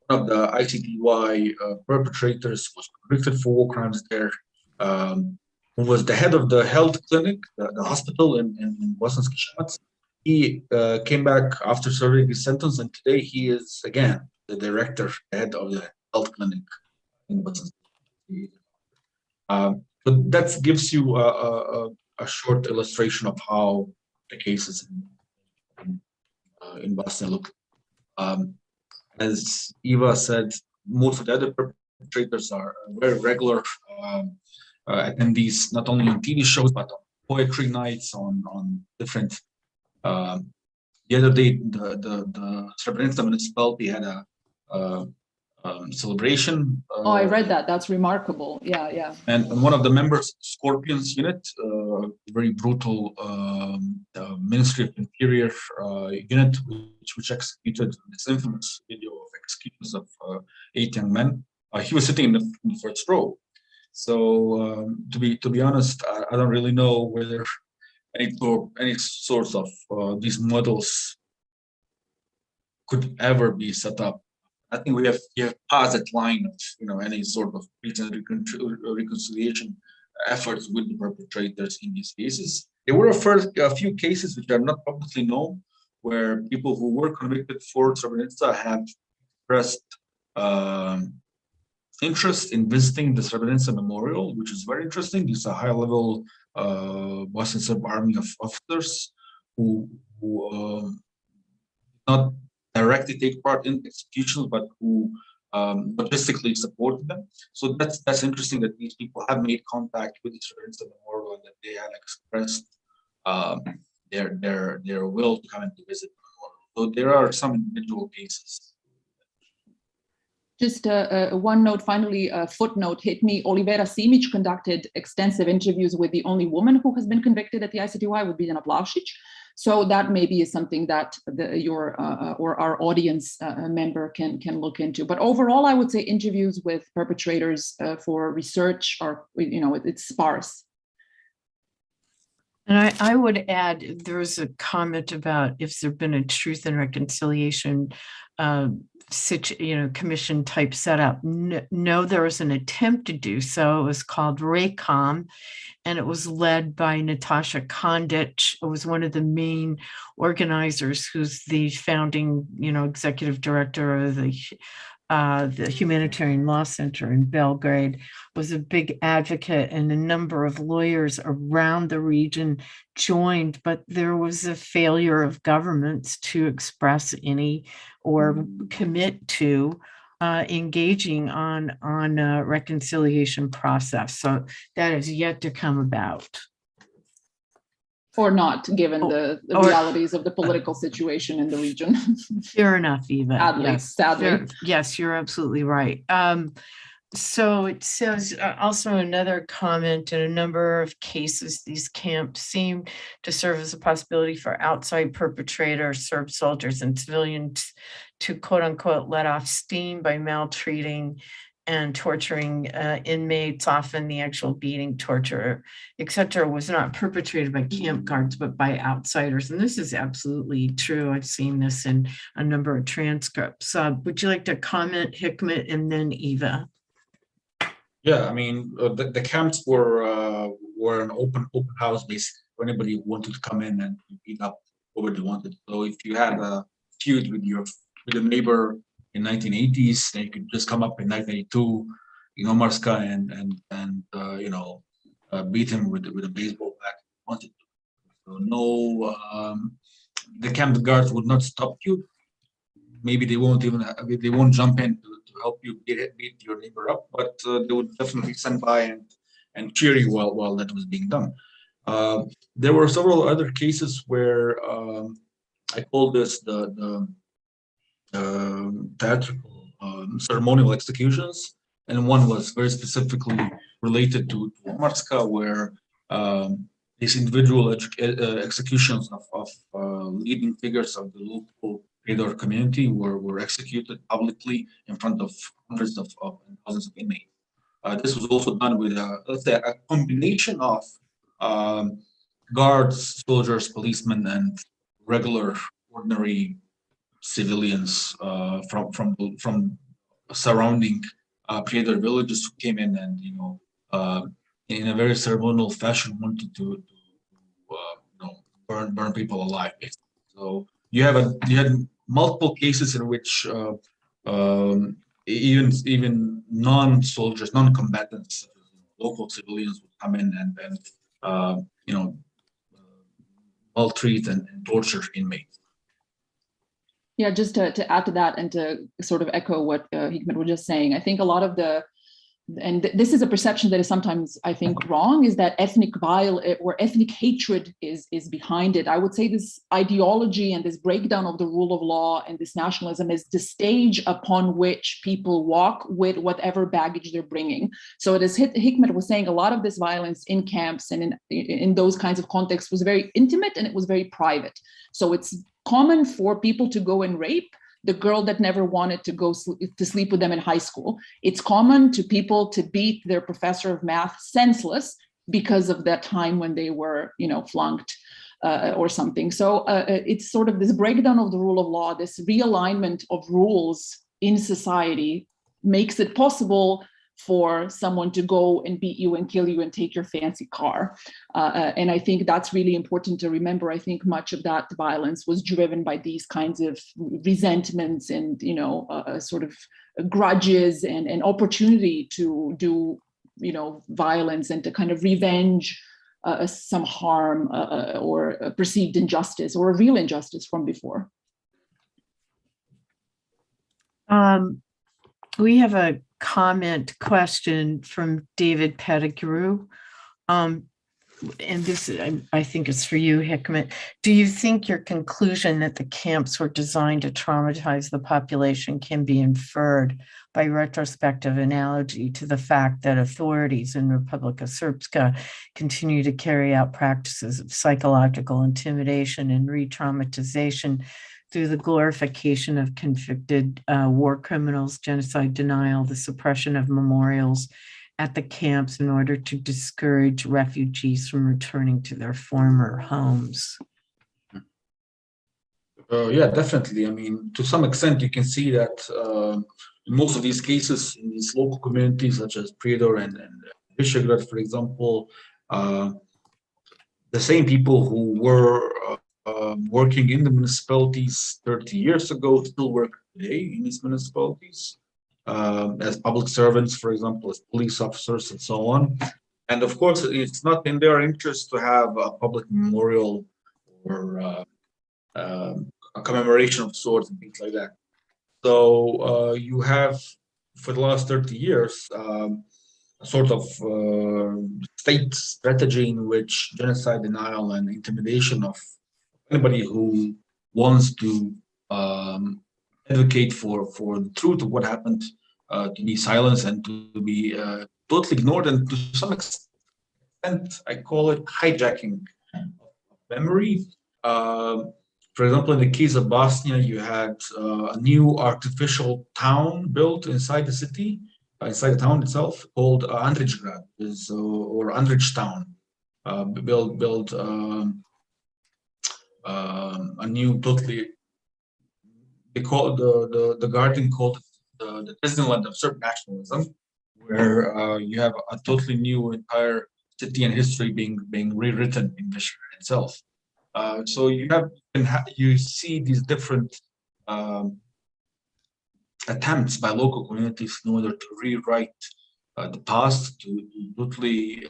One of the ICTY perpetrators was convicted for war crimes there. Who was the head of the health clinic, the hospital in Bosanski Shamac. He came back after serving his sentence, and today he is again the director, head of the health clinic in Bosanski. So that gives you a short illustration of how the cases in Bosnia look. As Eva said, most of the other perpetrators are very regular attendees, not only on TV shows, but on poetry nights, on different. The other day, the Srebrenica municipality had a celebration. I read that. That's remarkable. Yeah. And one of the members, Scorpions unit, very brutal Ministry of Interior unit, which executed this infamous video of executions of 8 young men. He was sitting in the first row. So to be honest, I don't really know whether any sorts of these models could ever be set up. I think we have passed that line of any sort of peace and reconciliation efforts with the perpetrators in these cases. There were a few cases which are not publicly known, where people who were convicted for Srebrenica have expressed interest in visiting the Srebrenica Memorial, which is very interesting. It's a high-level Bosnian Serb army of officers who not directly take part in executions, but who logistically supported them. So that's interesting that these people have made contact with the Srebrenica Memorial, and that they have expressed their will to come and to visit the memorial. So there are some individual cases Just one note, finally, a footnote hit me. Olivera Simic conducted extensive interviews with the only woman who has been convicted at the ICTY, would be Biljana Plavšić. So that maybe is something that your or our audience member can look into. But overall, I would say interviews with perpetrators for research are, it's sparse. And I would add, there's a comment about if there'd been a Truth and Reconciliation commission type setup. No, there was an attempt to do so. It was called RACOM, and it was led by Natasha Kondic. It was one of the main organizers, who's the founding, executive director of the Humanitarian Law Center in Belgrade, was a big advocate, and a number of lawyers around the region joined, but there was a failure of governments to express any or commit to engaging on a reconciliation process. So that is yet to come about. Or not, given the realities of the political situation in the region. Fair enough, Eva. Sadly. Yes, you're absolutely right. So it says also another comment, in a number of cases, these camps seem to serve as a possibility for outside perpetrators, Serb soldiers and civilians, to quote unquote let off steam by maltreating and torturing inmates. Often the actual beating, torture, etc., was not perpetrated by camp guards, but by outsiders. And this is absolutely true. I've seen this in a number of transcripts. Would you like to comment, Hikmet, and then Eva? Yeah, I mean, the camps were an open house, basically, for anybody who wanted to come in and beat up whoever they wanted. So if you had a feud with your neighbor in 1980s, then you could just come up in 1982 in Omarska and beat him with a baseball bat if you wanted to. So no, the camp guards would not stop you. Maybe they won't jump in to help you beat your neighbor up, but they would definitely stand by and cheer you while that was being done. There were several other cases where I call this the theatrical ceremonial executions, and one was very specifically related to Marska, where these individual executions of leading figures of the local Pedor community were executed publicly in front of hundreds of thousands of inmates. This was also done with a combination of guards, soldiers, policemen, and regular, ordinary civilians from surrounding Pedor villages who came in and in a very ceremonial fashion wanted to burn people alive, basically. So you had multiple cases in which even non-soldiers, non-combatants, local civilians would come in and maltreat and torture inmates. Yeah, just to add to that and to sort of echo what Hikmet was just saying, I think a lot of this is a perception that is sometimes, I think, wrong, is that ethnic violence or ethnic hatred is behind it. I would say this ideology and this breakdown of the rule of law and this nationalism is the stage upon which people walk with whatever baggage they're bringing. So as Hikmet was saying, a lot of this violence in camps and in those kinds of contexts was very intimate and it was very private. So it's common for people to go and rape the girl that never wanted to go to sleep with them in high school. It's common to people to beat their professor of math senseless because of that time when they were, flunked or something. So it's sort of this breakdown of the rule of law, this realignment of rules in society makes it possible for someone to go and beat you and kill you and take your fancy car. And I think that's really important to remember. I think much of that violence was driven by these kinds of resentments and, sort of grudges and opportunity to do, violence and to kind of revenge some harm or a perceived injustice or a real injustice from before. We have a question from David Pettigrew. and this, I think it's for you, Hikmet. Do you think your conclusion that the camps were designed to traumatize the population can be inferred by retrospective analogy to the fact that authorities in Republika Srpska continue to carry out practices of psychological intimidation and re-traumatization through the glorification of convicted war criminals, genocide denial, the suppression of memorials at the camps in order to discourage refugees from returning to their former homes? Yeah, definitely. I mean, to some extent, you can see that in most of these cases, in these local communities such as Prijedor and Visegrad, for example, the same people who were working in the municipalities 30 years ago still work today in these municipalities as public servants, for example, as police officers and so on. And of course, it's not in their interest to have a public memorial or a commemoration of sorts and things like that. So you have, for the last 30 years, a sort of state strategy in which genocide denial and intimidation of anybody who wants to advocate for the truth of what happened to be silenced and to be totally ignored, and to some extent, I call it hijacking of memory. For example, in the case of Bosnia, you had a new artificial town built inside the city, inside the town itself, called Andrićgrad, or Andrić town. Built a new, totally, they call the Guardian called the Disneyland of Serb nationalism, where you have a totally new entire city and history being rewritten in Visegrad itself. So you see these different attempts by local communities in order to rewrite the past, to totally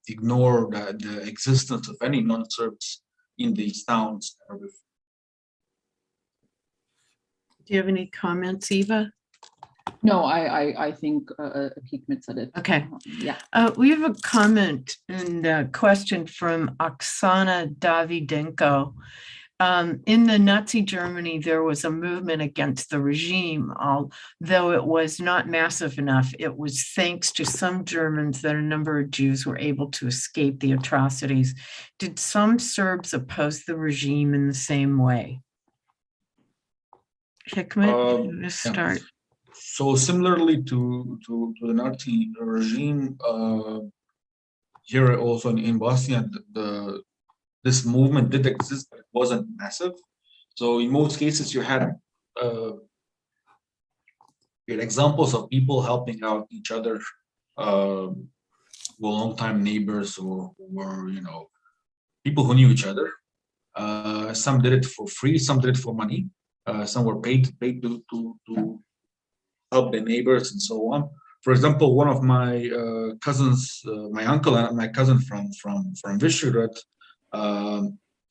ignore the existence of any non-Serbs in these towns. Do you have any comments, Eva? No, I think Hikmet said it. Okay. Yeah. We have a comment and a question from Oksana Davidenko. In the Nazi Germany, there was a movement against the regime, although it was not massive enough. It was thanks to some Germans that a number of Jews were able to escape the atrocities. Did some Serbs oppose the regime in the same way? Hikmet, let's start. Yeah. So similarly to the Nazi regime, here also in Bosnia, this movement did exist, but it wasn't massive. So in most cases, you had examples of people helping out each other, long-time neighbors or people who knew each other. Some did it for free, some did it for money. Some were paid to help their neighbors and so on. For example, one of my cousins, my uncle and my cousin from Visegrad,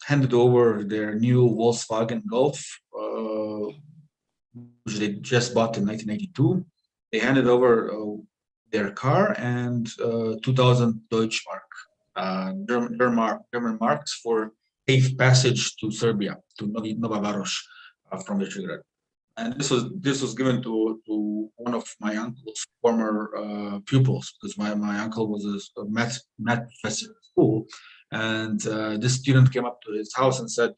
handed over their new Volkswagen Golf, which they just bought in 1982. They handed over their car and 2,000 Deutsche Mark, German marks for safe passage to Serbia, to Nova Varoš from Visegrad. And this was given to one of my uncle's former pupils, because my uncle was a math professor at school, and this student came up to his house and said,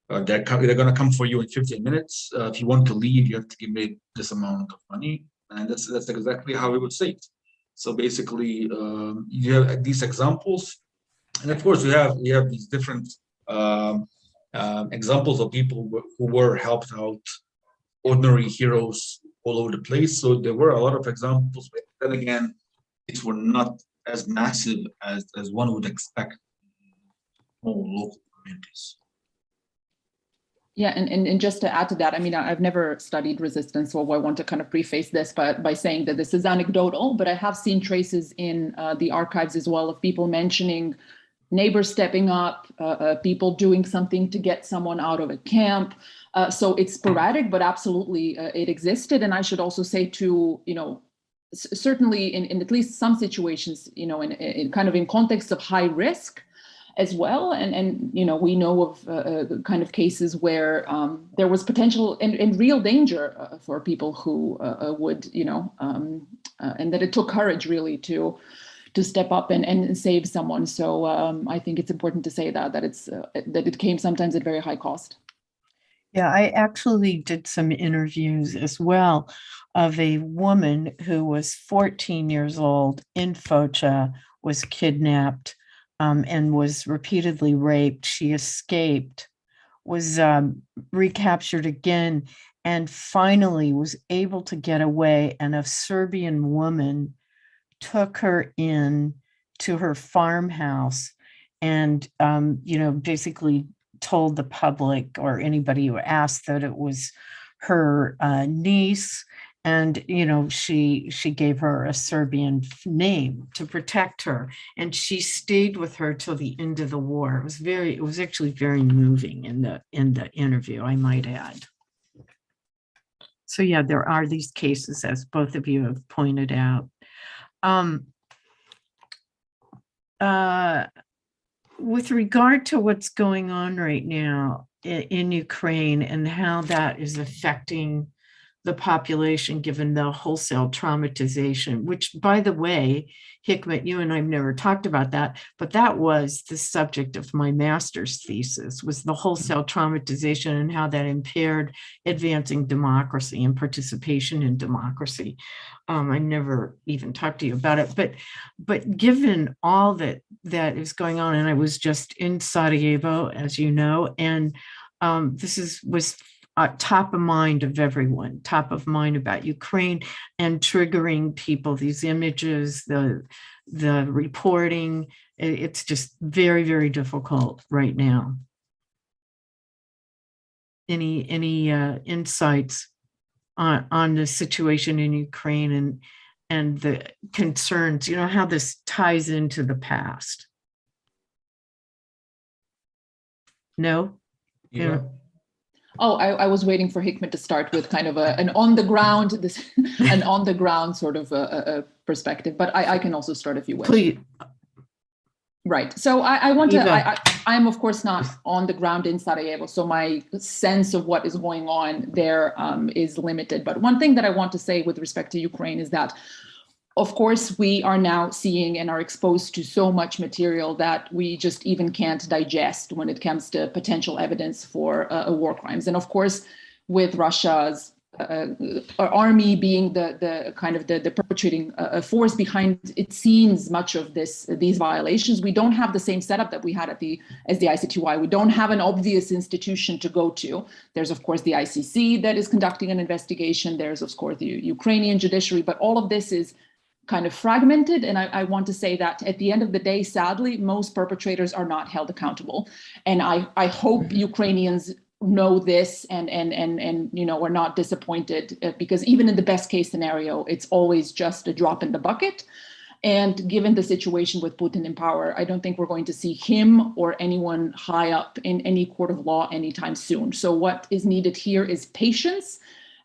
they're going to come for you in 15 minutes. If you want to leave, you have to give me this amount of money. And that's exactly how we would say it. So basically, you have these examples, and of course, we have these different examples of people who were helped out, ordinary heroes all over the place. So there were a lot of examples, but then again, these were not as massive as one would expect in all local communities. Yeah, and just to add to that, I mean, I've never studied resistance, so I want to kind of preface this by saying that this is anecdotal, but I have seen traces in the archives as well of people mentioning neighbors stepping up, people doing something to get someone out of a camp. So it's sporadic, but absolutely it existed. And I should also say too, certainly in at least some situations, you know, in kind of in context of high risk as well. And you know, we know of kind of cases where there was potential and real danger for people who would, you know, and that it took courage really to step up and save someone. So I think it's important to say that it came sometimes at very high cost. Yeah, I actually did some interviews as well of a woman who was 14 years old in Foča, was kidnapped and was repeatedly raped. She escaped, was recaptured again, and finally was able to get away. And a Serbian woman took her in to her farmhouse and, you know, basically told the public or anybody who asked that it was her niece. And, you know, she gave her a Serbian name to protect her. And she stayed with her till the end of the war. It was actually very moving in the interview, I might add. So yeah, there are these cases, as both of you have pointed out. With regard to what's going on right now in Ukraine and how that is affecting the population, given the wholesale traumatization, which, by the way, Hikmet, you and I've never talked about that, but that was the subject of my master's thesis, was the wholesale traumatization and how that impaired advancing democracy and participation in democracy. I never even talked to you about it, but given all that is going on, and I was just in Sarajevo, as you know, and this was top of mind of everyone, top of mind about Ukraine and triggering people, these images, the reporting. It's just very, very difficult right now. Any insights on the situation in Ukraine and the concerns, you know, how this ties into the past? No? Yeah. Oh, I was waiting for Hikmet to start with kind of an on the ground, an on the ground sort of a perspective, but I can also start if you wish. Please. Right. So I want to, I'm of course not on the ground in Sarajevo, so my sense of what is going on there is limited. But one thing that I want to say with respect to Ukraine is that, of course, we are now seeing and are exposed to so much material that we just even can't digest when it comes to potential evidence for war crimes. And of course, with Russia's army being the kind of the perpetrating force behind, it seems, much of these violations, we don't have the same setup that we had as the ICTY. We don't have an obvious institution to go to. There's, of course, the ICC that is conducting an investigation. There's, of course, the Ukrainian judiciary, but all of this is kind of fragmented. And I want to say that at the end of the day, sadly, most perpetrators are not held accountable. And I hope Ukrainians know this and you know, are not disappointed, because even in the best case scenario, it's always just a drop in the bucket. And given the situation with Putin in power, I don't think we're going to see him or anyone high up in any court of law anytime soon. So what is needed here is patience,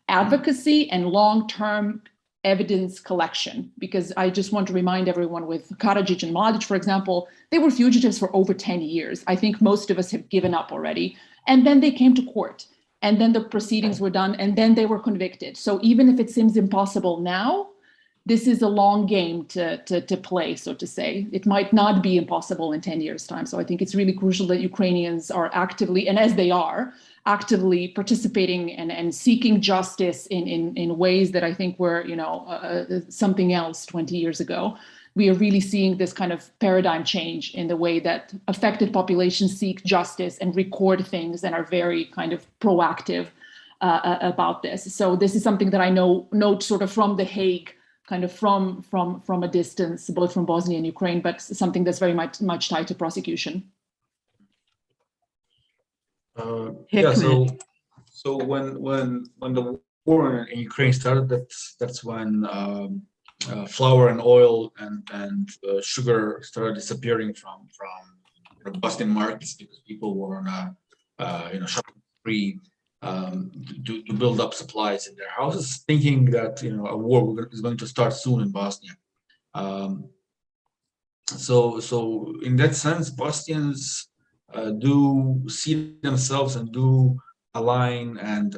advocacy, and long-term evidence collection, because I just want to remind everyone, with Karčić and Mladić, for example, they were fugitives for over 10 years. I think most of us have given up already. And then they came to court, and then the proceedings were done, and then they were convicted. So even if it seems impossible now, this is a long game to play, so to say. It might not be impossible in 10 years' time. So I think it's really crucial that Ukrainians are actively, and as they are, actively participating and seeking justice in ways that I think were, you know, something else 20 years ago. We are really seeing this kind of paradigm change in the way that affected populations seek justice and record things and are very kind of proactive about this. So this is something that I note sort of from The Hague, kind of from a distance, both from Bosnia and Ukraine, but something that's very much tied to prosecution. Yeah, so when the war in Ukraine started, that's when flour and oil and sugar started disappearing from Bosnian markets, because people were on a shopping spree to build up supplies in their houses, thinking that a war is going to start soon in Bosnia. So in that sense, Bosnians do see themselves and do align and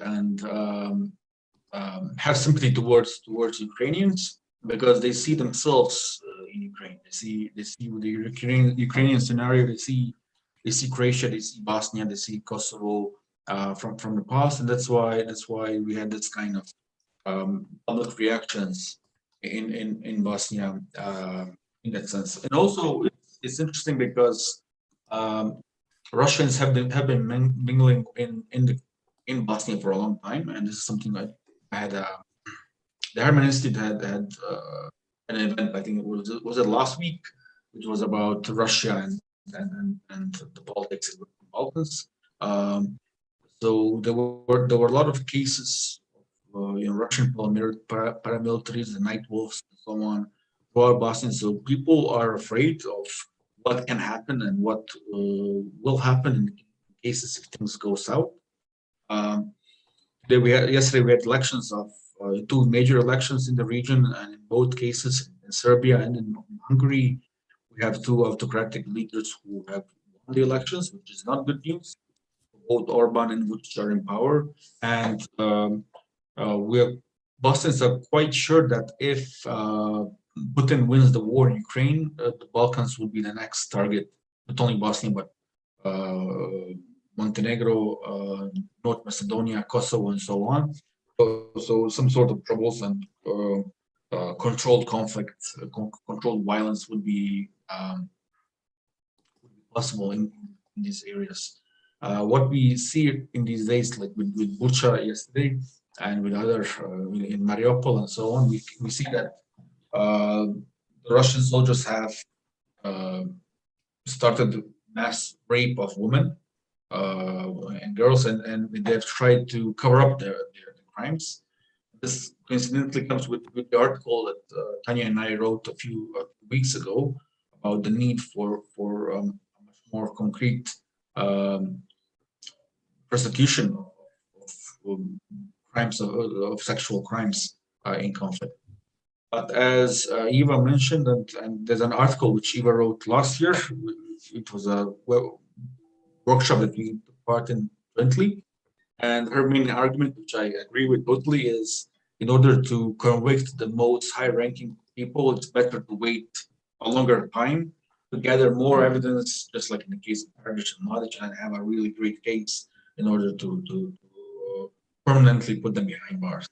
have sympathy towards Ukrainians, because they see themselves in Ukraine. They see the Ukrainian scenario. They see Croatia. They see Bosnia. They see Kosovo from the past, and that's why we had this kind of public reactions in Bosnia in that sense. And also, it's interesting because Russians have been mingling in Bosnia for a long time, and this is something I had. The Harriman Institute had an event. I think it was it last week, which was about Russia and the politics in the Balkans. So there were a lot of cases of Russian paramilitaries, the night wolves, and so on, throughout Bosnia. So people are afraid of what can happen and what will happen in cases if things go south. Yesterday we had elections of two major elections in the region, and in both cases, in Serbia and in Hungary, we have two autocratic leaders who have won the elections, which is not good news. Both Orban and Vučić are in power, and Bosnians are quite sure that if Putin wins the war in Ukraine, the Balkans will be the next target, not only Bosnia, but Montenegro, North Macedonia, Kosovo, and so on. So some sort of troubles and controlled conflict, controlled violence would be possible in these areas. What we see in these days, like with Bucha yesterday, and with other in Mariupol and so on, we see that the Russian soldiers have started mass rape of women and girls, and they've tried to cover up their crimes. This coincidentally comes with the article that Tanya and I wrote a few weeks ago about the need for a much more concrete persecution of crimes of sexual crimes in conflict. But as Eva mentioned, and there's an article which Eva wrote last year. It was a workshop that we took part in jointly, and her main argument, which I agree with totally, is in order to convict the most high-ranking people, it's better to wait a longer time to gather more evidence, just like in the case of Karčić and Mladić, and have a really great case in order to permanently put them behind bars.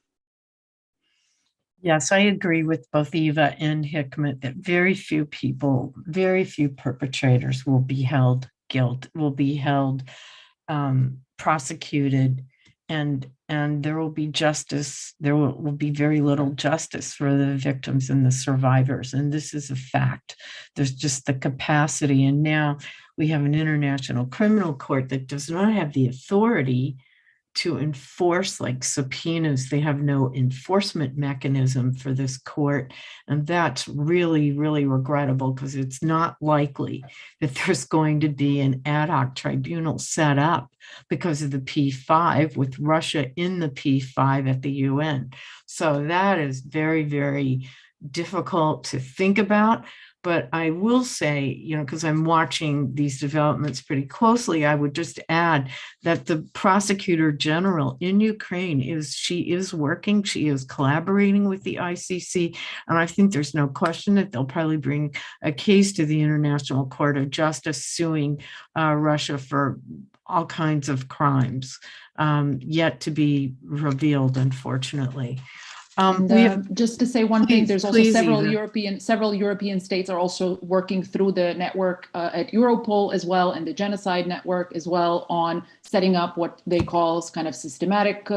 Yes, I agree with both Eva and Hikmet that very few people, very few perpetrators will be held prosecuted, and there will be justice. There will be very little justice for the victims and the survivors, and this is a fact. There's just the capacity, and now we have an international criminal court that does not have the authority to enforce like subpoenas. They have no enforcement mechanism for this court. And that's really, really regrettable, because it's not likely that there's going to be an ad hoc tribunal set up because of the P5, with Russia in the P5 at the UN. So that is very, very difficult to think about. But I will say, because I'm watching these developments pretty closely, I would just add that the prosecutor general in Ukraine she is working, she is collaborating with the ICC, and I think there's no question that they'll probably bring a case to the International Court of Justice suing Russia for all kinds of crimes yet to be revealed, unfortunately. Just to say one thing, there's also several Eva. European states are also working through the network at Europol as well, and the Genocide Network as well, on setting up what they call kind of systematic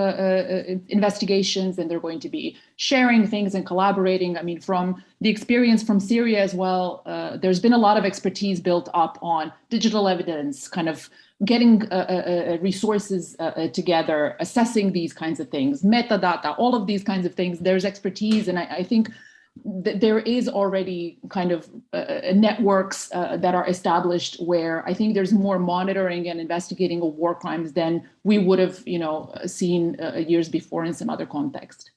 investigations, and they're going to be sharing things and collaborating. I mean, from the experience from Syria as well, there's been a lot of expertise built up on digital evidence, kind of getting resources together, assessing these kinds of things, metadata, all of these kinds of things. There's expertise, and I think there is already kind of networks that are established where I think there's more monitoring and investigating of war crimes than we would have, seen years before in some other context.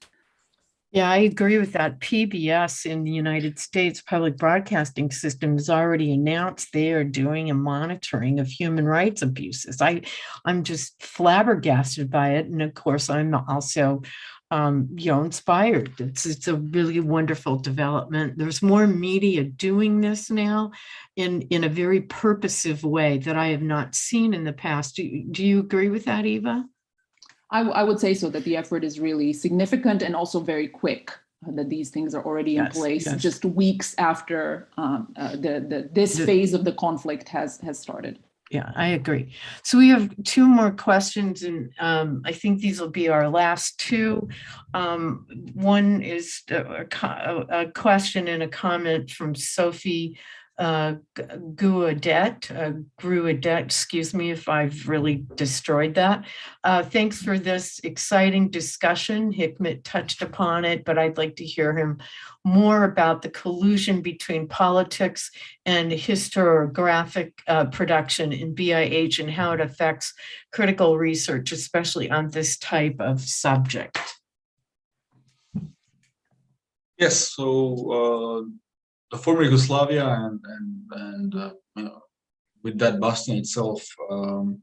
Yeah, I agree with that. PBS in the United States, Public Broadcasting System, has already announced they are doing a monitoring of human rights abuses. I'm just flabbergasted by it. And of course, I'm also inspired. It's a really wonderful development. There's more media doing this now in a very purposive way that I have not seen in the past. Do you agree with that, Eva? I would say so, that the effort is really significant and also very quick, that these things are already in place just weeks after this phase of the conflict has started. Yeah, I agree. So we have two more questions, and I think these will be our last two. One is a question and a comment from Sophie Gruadet, excuse me if I've really destroyed that. Thanks for this exciting discussion. Hikmet touched upon it, but I'd like to hear him more about the collusion between politics and historiographic production in BIH and how it affects critical research, especially on this type of subject. Yes, so the former Yugoslavia and with that Bosnia itself, the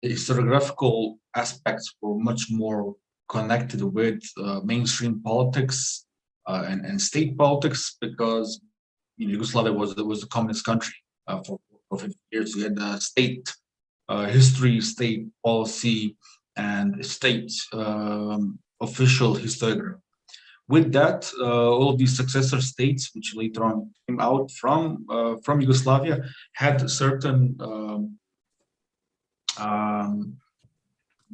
historiographical aspects were much more connected with mainstream politics and state politics, because Yugoslavia was a communist country for 50 years. You had state history, state policy, and state official historiography. With that, all of these successor states, which later on came out from Yugoslavia, had certain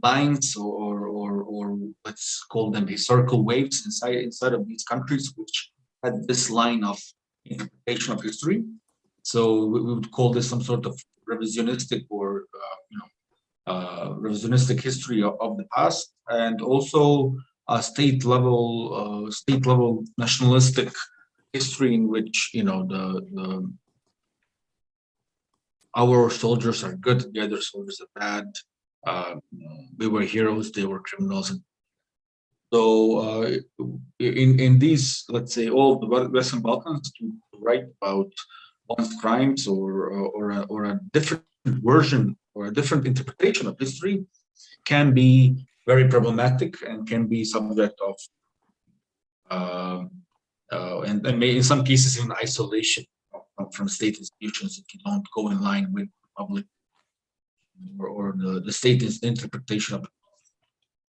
lines or let's call them historical waves inside of these countries, which had this line of interpretation of history. So we would call this some sort of revisionistic or revisionistic history of the past, and also a state level nationalistic history in which our soldiers are good, the other soldiers are bad. We were heroes, they were criminals. So in these, let's say, all the Western Balkans, to write about one's crimes or a different version or a different interpretation of history can be very problematic and can be subject of and may in some cases in isolation from state institutions if you don't go in line with public or the state's interpretation of it.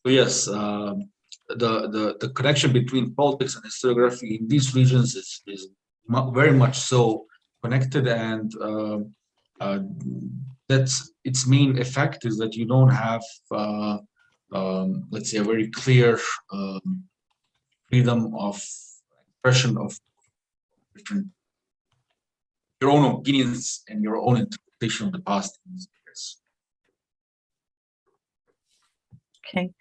So yes, the connection between politics and historiography in these regions is very much so connected, and that's its main effect is that you don't have let's say a very clear freedom of expression of different your own opinions and your own interpretation of the past in these years. Okay.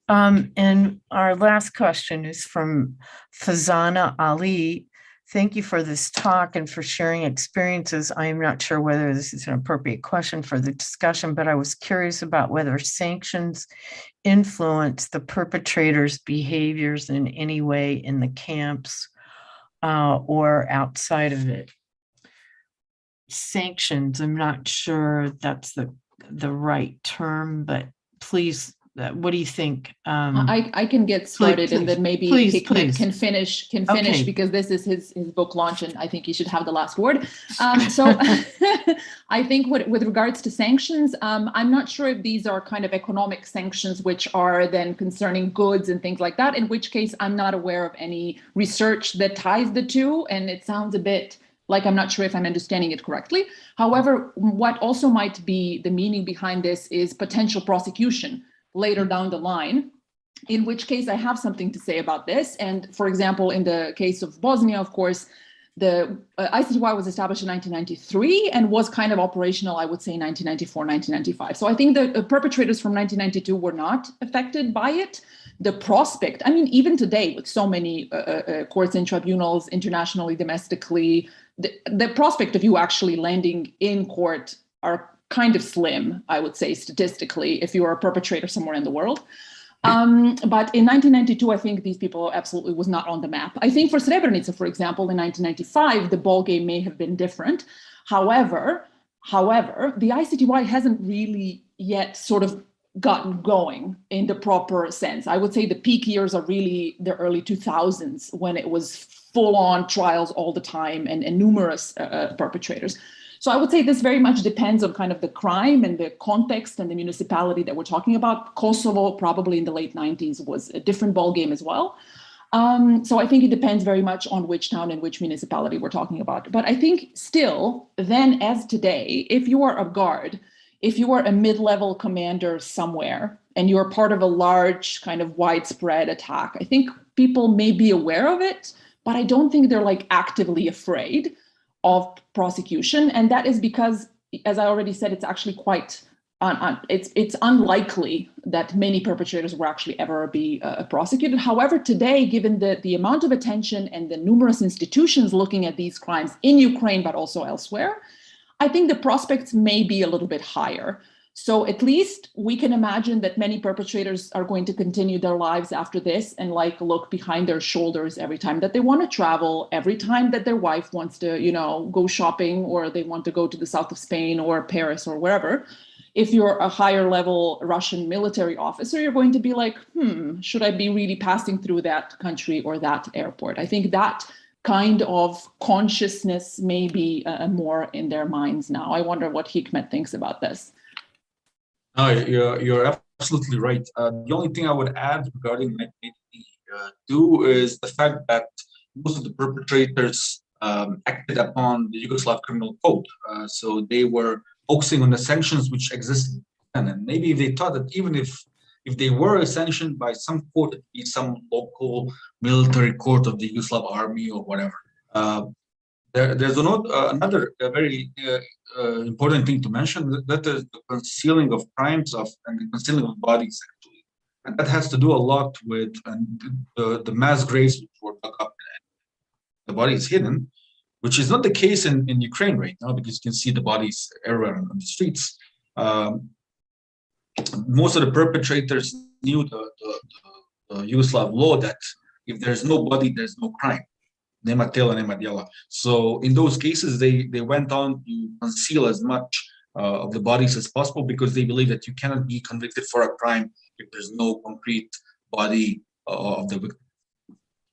And our last question is from Fazana Ali. Thank you for this talk and for sharing experiences. I am not sure whether this is an appropriate question for the discussion, but I was curious about whether sanctions influence the perpetrators' behaviors in any way in the camps or outside of it. Sanctions, I'm not sure that's the right term, but please, what do you think? I can get started, and then maybe Hikmet can finish okay, because this is his book launch, and I think he should have the last word. So I think with regards to sanctions, I'm not sure if these are kind of economic sanctions, which are then concerning goods and things like that, in which case I'm not aware of any research that ties the two, and it sounds a bit like I'm not sure if I'm understanding it correctly. However, what also might be the meaning behind this is potential prosecution later down the line, in which case I have something to say about this. And for example, in the case of Bosnia, of course, The ICTY was established in 1993 and was kind of operational, I would say, in 1994, 1995. So I think the perpetrators from 1992 were not affected by it. The prospect, I mean, even today with so many courts and tribunals internationally, domestically, the prospect of you actually landing in court are kind of slim, I would say, statistically, if you are a perpetrator somewhere in the world. But in 1992, I think these people absolutely was not on the map. I think for Srebrenica, for example, in 1995, the ballgame may have been different. However, the ICTY hasn't really yet sort of gotten going in the proper sense. I would say the peak years are really the early 2000s, when it was full-on trials all the time and numerous perpetrators. So I would say this very much depends on kind of the crime and the context and the municipality that we're talking about. Kosovo, probably in the late 90s, was a different ballgame as well. So I think it depends very much on which town and which municipality we're talking about. But I think still, then as today, if you are a guard, if you are a mid-level commander somewhere and you're part of a large kind of widespread attack, I think people may be aware of it, but I don't think they're like actively afraid of prosecution. And that is because, as I already said, it's actually quite, it's unlikely that many perpetrators will actually ever be prosecuted. However, today, given the amount of attention and the numerous institutions looking at these crimes in Ukraine, but also elsewhere, I think the prospects may be a little bit higher. So at least we can imagine that many perpetrators are going to continue their lives after this and like look behind their shoulders every time that they want to travel, every time that their wife wants to, you know, go shopping, or they want to go to the south of Spain or Paris or wherever. If you're a higher level Russian military officer, you're going to be like, should I be really passing through that country or that airport? I think that kind of consciousness may be more in their minds now. I wonder what Hikmet thinks about this. No, you're absolutely right. The only thing I would add regarding 1982 is the fact that most of the perpetrators acted upon the Yugoslav criminal code. So they were focusing on the sanctions which existed. And maybe if they thought that even if they were sanctioned by some court, some local military court of the Yugoslav army or whatever, there's another very important thing to mention, that is the concealing of crimes and the concealing of bodies, actually. And that has to do a lot with the mass graves which were dug up and the body is hidden, which is not the case in Ukraine right now, because you can see the bodies everywhere on the streets. Most of the perpetrators knew the Yugoslav law that if there's no body, there's no crime. Nema tela, nema djela. So in those cases, they went on to conceal as much of the bodies as possible, because they believe that you cannot be convicted for a crime if there's no concrete body of the victim.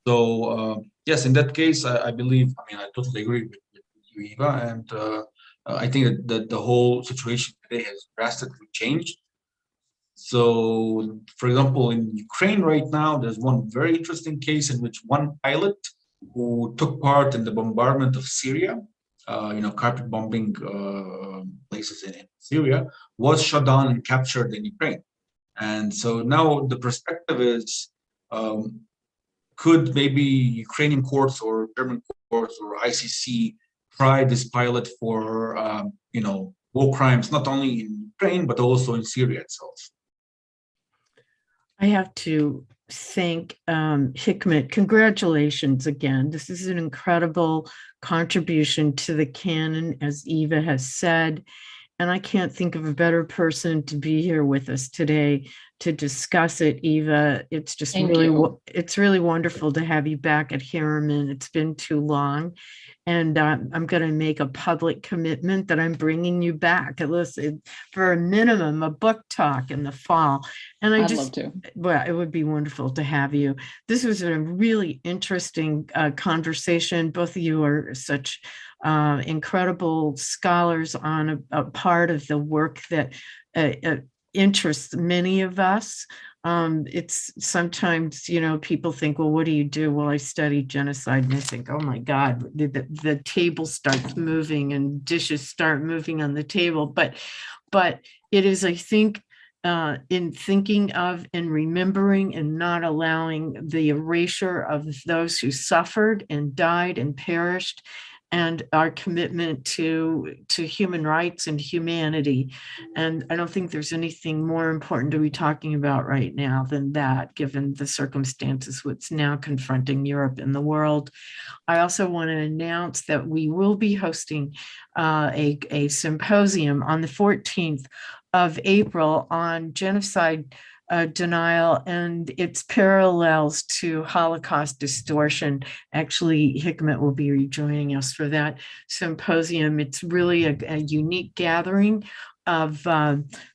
So yes, in that case, I believe, I totally agree with you, Eva, and I think that the whole situation today has drastically changed. So, for example, in Ukraine right now, there's one very interesting case in which one pilot who took part in the bombardment of Syria, carpet bombing places in Syria, was shot down and captured in Ukraine. And so now the perspective is, could maybe Ukrainian courts or German courts or ICC try this pilot for, war crimes, not only in Ukraine, but also in Syria itself? I have to thank Hikmet. Congratulations again. This is an incredible contribution to the canon, as Eva has said. And I can't think of a better person to be here with us today to discuss it, Eva. It's just it's really wonderful to have you back at Harriman. It's been too long. And I'm going to make a public commitment that I'm bringing you back, listen, for a minimum, a book talk in the fall. And I'd love to. Well, it would be wonderful to have you. This was a really interesting conversation. Both of you are such incredible scholars on a part of the work that interests many of us. It's sometimes, people think, well, what do you do? Well, I study genocide, and I think, oh my God, the table starts moving and dishes start moving on the table. But it is, I think, in thinking of and remembering and not allowing the erasure of those who suffered and died and perished, and our commitment to human rights and humanity. And I don't think there's anything more important to be talking about right now than that, given the circumstances what's now confronting Europe and the world. I also want to announce that we will be hosting a symposium on the 14th of April on genocide denial and its parallels to Holocaust distortion. Actually, Hikmet will be rejoining us for that symposium. It's really a unique gathering of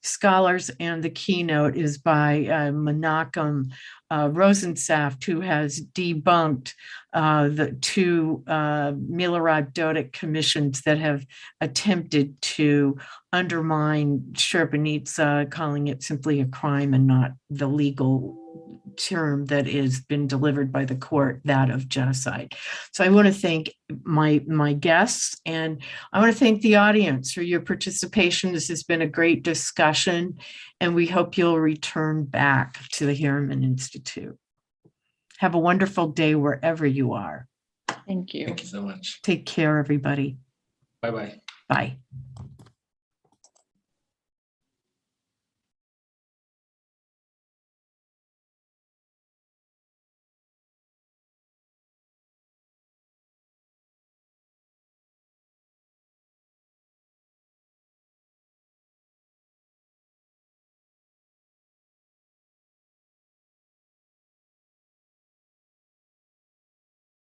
scholars, and the keynote is by Menachem Rosensaft, who has debunked the two Milorad Dodik commissions that have attempted to undermine Srebrenica, calling it simply a crime and not the legal term that has been delivered by the court, that of genocide. So I want to thank my guests, and I want to thank the audience for your participation. This has been a great discussion, and we hope you'll return back to the Harriman Institute. Have a wonderful day wherever you are. Thank you. Thank you so much. Take care, everybody. Bye-bye. Bye.